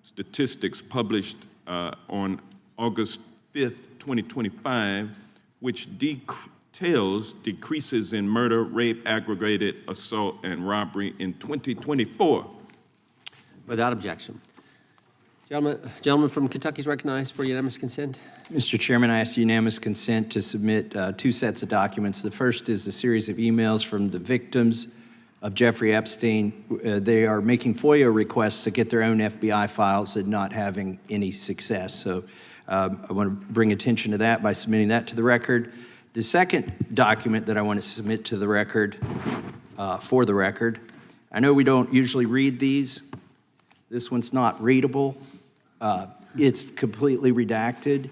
statistics published on August 5th, 2025, which details decreases in murder, rape, aggravated assault, and robbery in 2024. Without objection. Gentleman from Kentucky is recognized for unanimous consent. Mr. Chairman, I ask unanimous consent to submit two sets of documents. The first is a series of emails from the victims of Jeffrey Epstein. They are making FOIA requests to get their own FBI files and not having any success. So I want to bring attention to that by submitting that to the record. The second document that I want to submit to the record, for the record, I know we don't usually read these. This one's not readable. It's completely redacted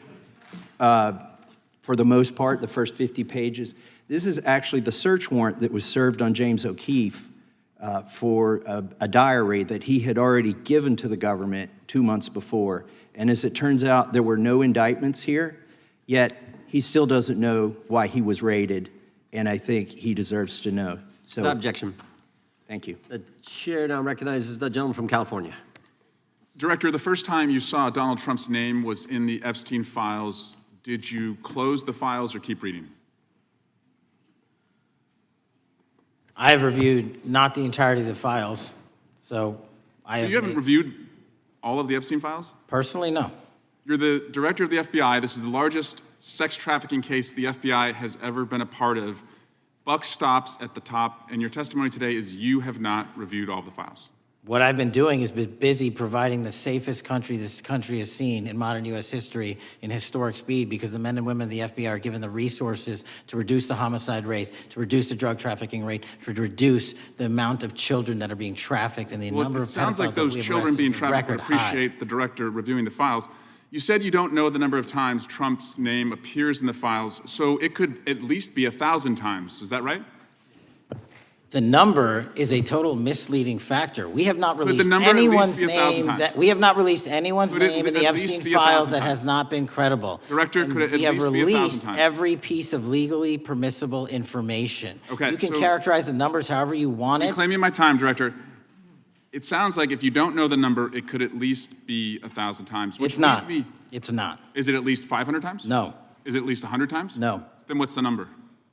for the most part, the first 50 pages. This is actually the search warrant that was served on James O'Keefe for a diary that he had already given to the government 2 months before. And as it turns out, there were no indictments here, yet he still doesn't know why he was raided, and I think he deserves to know. So, Without objection. Thank you. The chair now recognizes the gentleman from California. Director, the first time you saw Donald Trump's name was in the Epstein files. Did you close the files or keep reading? I have reviewed not the entirety of the files, so I have. So you haven't reviewed all of the Epstein files? Personally, no. You're the director of the FBI. This is the largest sex trafficking case the FBI has ever been a part of. Buck stops at the top, and your testimony today is you have not reviewed all of the files. What I've been doing is been busy providing the safest country this country has seen in modern U.S. history in historic speed, because the men and women of the FBI are given the resources to reduce the homicide rate, to reduce the drug trafficking rate, to reduce the amount of children that are being trafficked, and the number of pedophiles. It sounds like those children being trafficked would appreciate the director reviewing the files. You said you don't know the number of times Trump's name appears in the files, so it could at least be 1,000 times. Is that right? The number is a total misleading factor. We have not released number at least anyone's be 1,000 name times? we have not released anyone's Could it name in at the least Epstein be files 1,000 that times? has not been credible. Director, And could it at we have least be 1,000 released times? every piece of legally permissible information. Okay, you can so- characterize the numbers however you want it. Reclaiming my time, Director. It sounds like if you don't know the number, it could at least be 1,000 times. Which It's not. leads me- It's not. Is it at least 500 times? No. Is it at least 100 times? No. Then what's the number?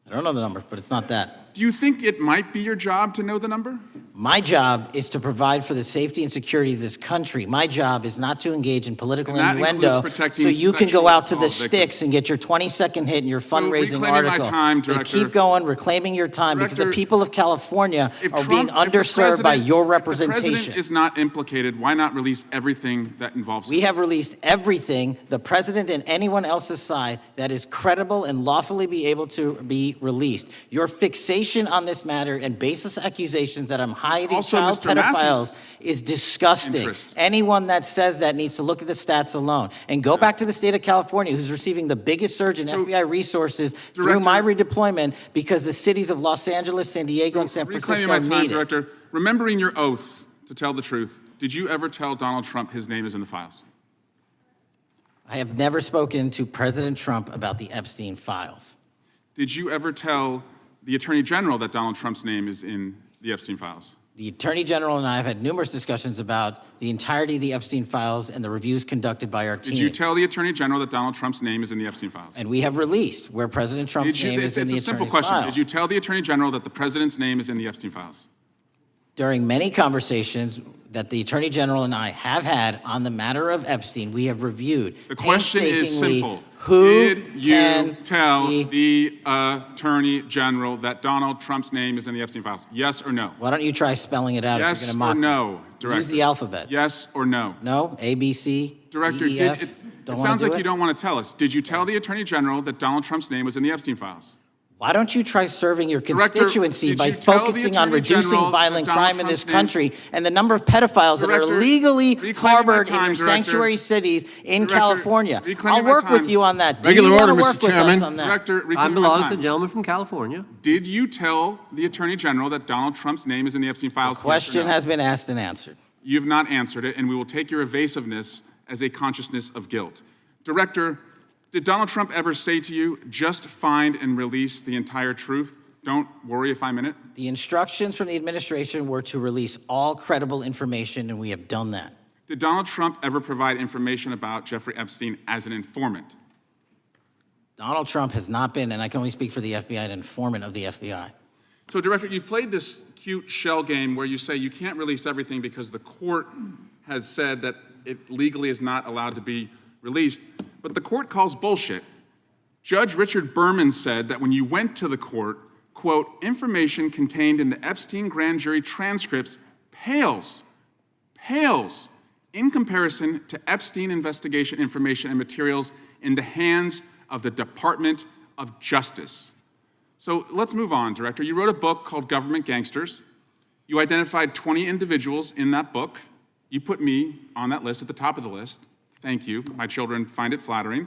I don't know the number, but it's not that. Do you think it might be your job to know the number? My job is to provide for the safety and security of this country. My job is not to engage in political And that innuendo includes protecting so you can go sexual out to the assault sticks and get your 20-second hit in your fundraising reclaiming my article. time, But Director. keep going, reclaiming your time, because the Director, people of California If are being underserved by your If the representation. president is not implicated, why not release everything that involves him? We have released everything, the president and anyone else's side, that is credible and lawfully be able to be released. Your fixation speculation on this matter and baseless accusations that I'm hiding also child Mr. Massey's pedophiles is disgusting. interest. Anyone that says that needs to look at the stats alone and go back to the state of California, who's receiving the biggest surge in FBI resources through my redeployment because the cities of Los Angeles, San Diego, and San Reclaiming Francisco my time, need it. Director. Remembering your oath to tell the truth, did you ever tell Donald Trump his name is in the files? I have never spoken to President Trump about the Epstein files. Did you ever tell the Attorney General that Donald Trump's name is in the Epstein files? The Attorney General and I have had numerous discussions about the entirety of the Epstein files and the reviews conducted by our team. Did you tell the Attorney General that Donald Trump's name is in the Epstein files? And we have released where President Trump's name is in the It's a simple attorney's question. file. Did you tell the Attorney General that the President's name is in the Epstein files? During many conversations that the Attorney General and I have had on the matter of Epstein, we have reviewed. The question is painstakingly simple. Who Did you can tell the Attorney General that Donald Trump's name is in the Epstein files? Yes or no? Why don't you try spelling it out if Yes you're or going to mock no, me? Director? Use the alphabet. Yes or no? No? A, B, C, Director, D, E, F? it Don't wanna sounds do like it? you don't want to tell us. Did you tell the Attorney General that Donald Trump's name was in the Epstein files? Why don't you try serving your Director, constituency did by you tell the focusing on Attorney reducing General that violent Donald crime in this Trump's name- country and the number of pedophiles that are Director, illegally reclaiming harbored my time, in your Director. sanctuary cities in Director, California? reclaiming I'll my work with time. you on that. Do Regular you order, wanna Mr. work with Chairman. us on that? Director, Time reclaiming my belongs to the time. gentleman from California. Did you tell the Attorney General that Donald Trump's name is in the Epstein files? Yes or Question no? has been asked and answered. You've not answered it, and we will take your evasiveness as a consciousness of guilt. Director, did Donald Trump ever say to you, just find and release the entire truth? Don't worry if I'm in it. The instructions from the administration were to release all credible information, and we have done that. Did Donald Trump ever provide information about Jeffrey Epstein as an informant? Donald Trump has not been, and I can only speak for the FBI, an informant of the FBI. So, Director, you've played this cute shell game where you say you can't release everything because the court has said that it legally is not allowed to be released, but the court calls bullshit. Judge Richard Berman said that when you went to the court, quote, information contained in the Epstein grand jury transcripts pales in comparison to Epstein investigation information and materials in the hands of the Department of Justice. So let's move on, Director. You wrote a book called Government Gangsters. You identified 20 individuals in that book. You put me on that list at the top of the list. Thank you. My children find it flattering.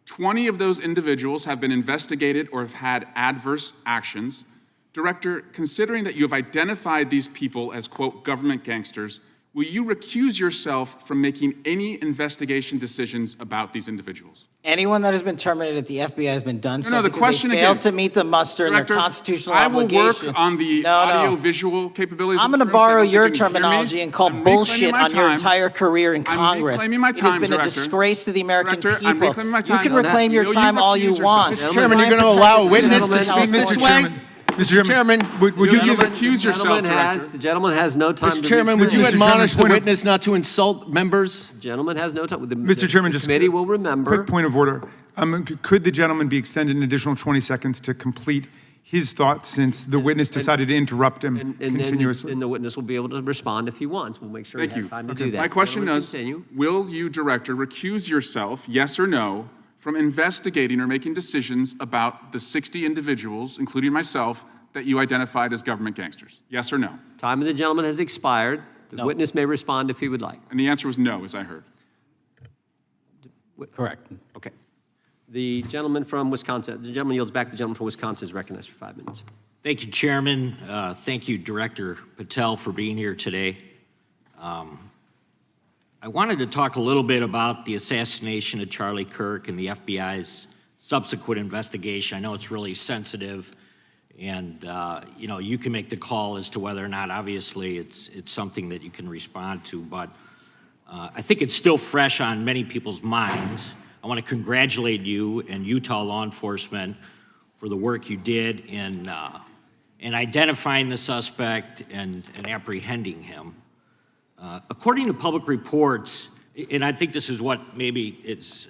20 of those individuals have been investigated or have had adverse actions. Director, considering that you have identified these people as, quote, government gangsters, will you recuse yourself from making any investigation decisions about these individuals? Anyone that has been terminated at the FBI has been done so No, the because question they failed again. to meet the muster in Director, their constitutional I will obligation. work on the audio-visual capabilities. I'm of going to the rooms. I borrow don't think your you can hear me. terminology and call I'm reclaiming bullshit my on your time. entire career in I'm Congress. reclaiming my It time, has been Director. a disgrace to the American Director, people. I'm reclaiming my time. You can reclaim your Will you time all you recuse want. yourself? Mr. Chairman, Try you're and gonna protect allow a the witness citizens to of speak, California. Mr. Chairman. Mr. Chairman, would you You'll give... recuse yourself, Director. The gentleman has no time to... Mr. Chairman, would you Mr. admonish the Chairman, point of- witness not to insult members? The gentleman has no time. Mr. Chairman, The just... committee will remember. Quick point of order. Could the gentleman be extended an additional 20 seconds to complete his thoughts since the witness decided to interrupt him And continuously? then the witness will be able to respond if he wants. We'll make sure Thank he has you. time to do that. My question Gentleman, is, continue. will you, Director, recuse yourself, yes or no, from investigating or making decisions about the 60 individuals, including myself, that you identified as government gangsters? Yes or no? Time of the gentleman has expired. The No. witness may respond if he would like. And the answer was no, as I heard. Correct. Okay. The gentleman from Wisconsin, the gentleman yields back. The gentleman from Wisconsin is recognized for 5 minutes. Thank you, Chairman. Thank you, Director Patel, for being here today. I wanted to talk a little bit about the assassination of Charlie Kirk and the FBI's subsequent investigation. I know it's really sensitive, and you can make the call as to whether or not, obviously, it's something that you can respond to, but I think it's still fresh on many people's minds. I want to congratulate you and Utah law enforcement for the work you did in identifying the suspect and apprehending him. According to public reports, and I think this is what maybe it's,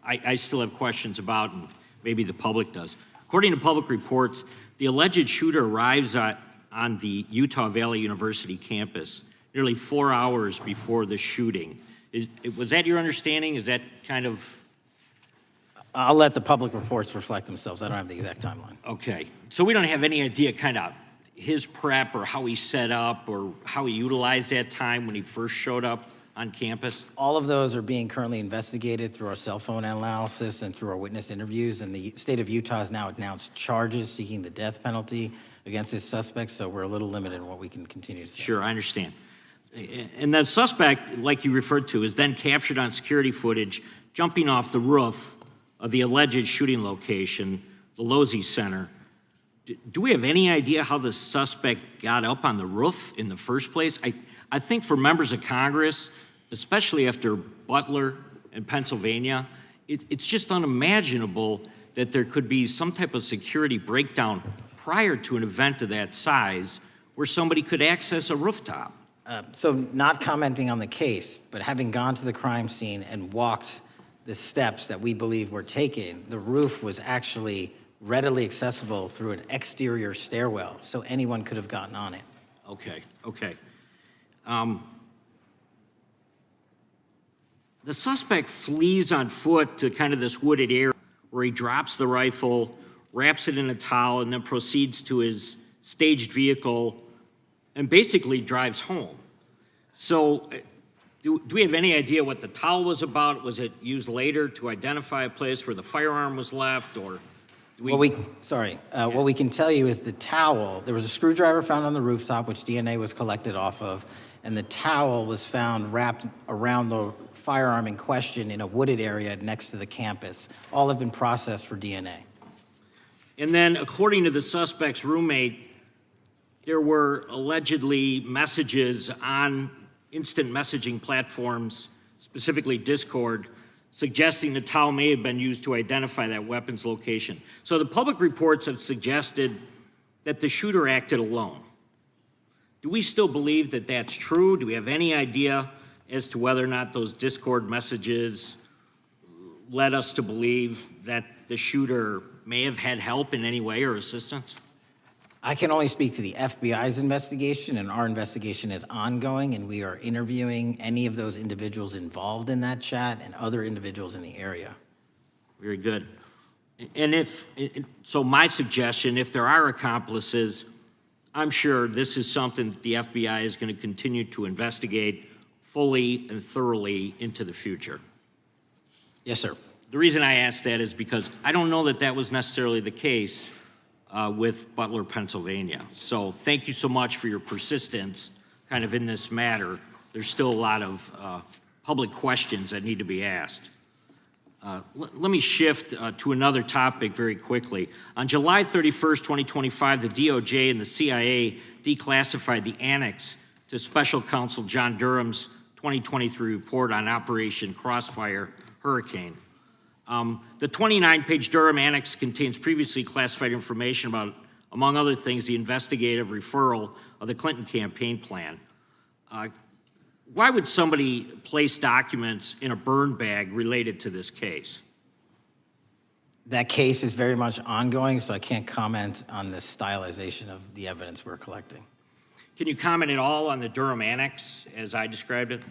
I still have questions about, and maybe the public does. According to public reports, the alleged shooter arrives on the Utah Valley University campus nearly 4 hours before the shooting. Was that your understanding? Is that kind of I'll let the public reports reflect themselves. I don't have the exact timeline. Okay, so we don't have any idea kind of his prep or how he set up or how he utilized that time when he first showed up on campus? All of those are being currently investigated through our cell phone analysis and through our witness interviews, and the state of Utah has now announced charges seeking the death penalty against his suspects, so we're a little limited in what we can continue to say. Sure, I understand. And the suspect, like you referred to, is then captured on security footage jumping off the roof of the alleged shooting location, the Losey Center. Do we have any idea how the suspect got up on the roof in the first place? I think for members of Congress, especially after Butler and Pennsylvania, it's just unimaginable that there could be some type of security breakdown prior to an event of that size where somebody could access a rooftop. So not commenting on the case, but having gone to the crime scene and walked the steps that we believe were taken, the roof was actually readily accessible through an exterior stairwell, so anyone could have gotten on it. Okay, okay. The suspect flees on foot to kind of this wooded area where he drops the rifle, wraps it in a towel, and then proceeds to his staged vehicle and basically drives home. So do we have any idea what the towel was about? Was it used later to identify a place where the firearm was left, or do we... What we can tell you is the towel, there was a screwdriver found on the rooftop, which DNA was collected off of, and the towel was found wrapped around the firearm in question in a wooded area next to the campus. All have been processed for DNA. And then, according to the suspect's roommate, there were allegedly messages on instant messaging platforms, specifically Discord, suggesting the towel may have been used to identify that weapon's location. So the public reports have suggested that the shooter acted alone. Do we still believe that that's true? Do we have any idea as to whether or not those Discord messages led us to believe that the shooter may have had help in any way or assistance? I can only speak to the FBI's investigation, and our investigation is ongoing, and we are interviewing any of those individuals involved in that chat and other individuals in the area. Very good. And so my suggestion, if there are accomplices, I'm sure this is something that the FBI is going to continue to investigate fully and thoroughly into the future. Yes, sir. The reason I ask that is because I don't know that that was necessarily the case with Butler, Pennsylvania. So thank you so much for your persistence kind of in this matter. There's still a lot of public questions that need to be asked. Let me shift to another topic very quickly. On July 31st, 2025, the DOJ and the CIA declassified the annex to Special Counsel John Durham's 2023 report on Operation Crossfire Hurricane. The 29-page Durham Annex contains previously classified information about, among other things, the investigative referral of the Clinton campaign plan. Why would somebody place documents in a burn bag related to this case? That case is very much ongoing, so I can't comment on the stylization of the evidence we're collecting. Can you comment at all on the Durham Annex as I described it?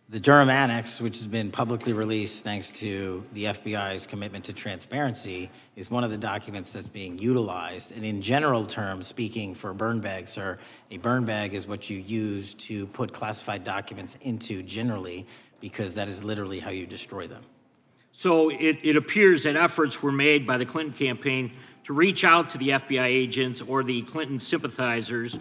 The Durham Annex, which has been publicly released thanks to the FBI's commitment to transparency, is one of the documents that's being utilized. And in general terms, speaking for a burn bag, sir, a burn bag is what you use to put classified documents into generally, because that is literally how you destroy them. So it appears that efforts were made by the Clinton campaign to reach out to the FBI agents or the Clinton sympathizers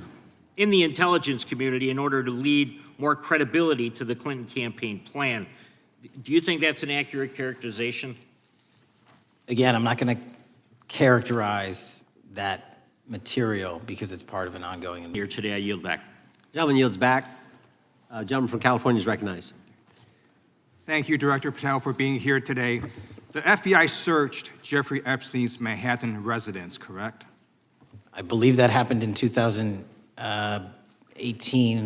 in the intelligence community in order to lead more credibility to the Clinton campaign plan. Do you think that's an accurate characterization? Again, I'm not going to characterize that material because it's part of an ongoing... Here today, I yield back. Gentleman yields back. Gentleman from California is recognized. Thank you, Director Patel, for being here today. The FBI searched Jeffrey Epstein's Manhattan residence, correct? I believe that happened in 2018.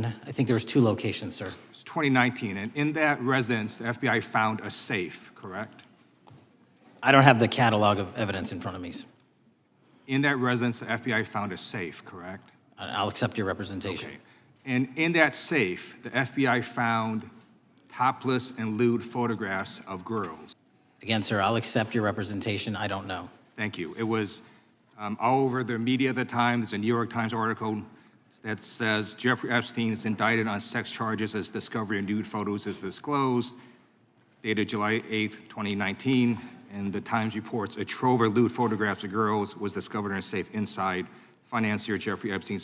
I think there was 2 locations, sir. It's 2019, and in that residence, the FBI found a safe, correct? I don't have the catalog of evidence in front of me. In that residence, the FBI found a safe, correct? I'll accept your representation. Okay. And in that safe, the FBI found topless and lewd photographs of girls. Again, sir, I'll accept your representation. I don't know. Thank you. It was all over the media at the time. There's a New York Times article that says Jeffrey Epstein is indicted on sex charges as discovery of nude photos is disclosed, dated July 8th, 2019. And the Times reports a trove of lewd photographs of girls was discovered in a safe inside financier Jeffrey Epstein's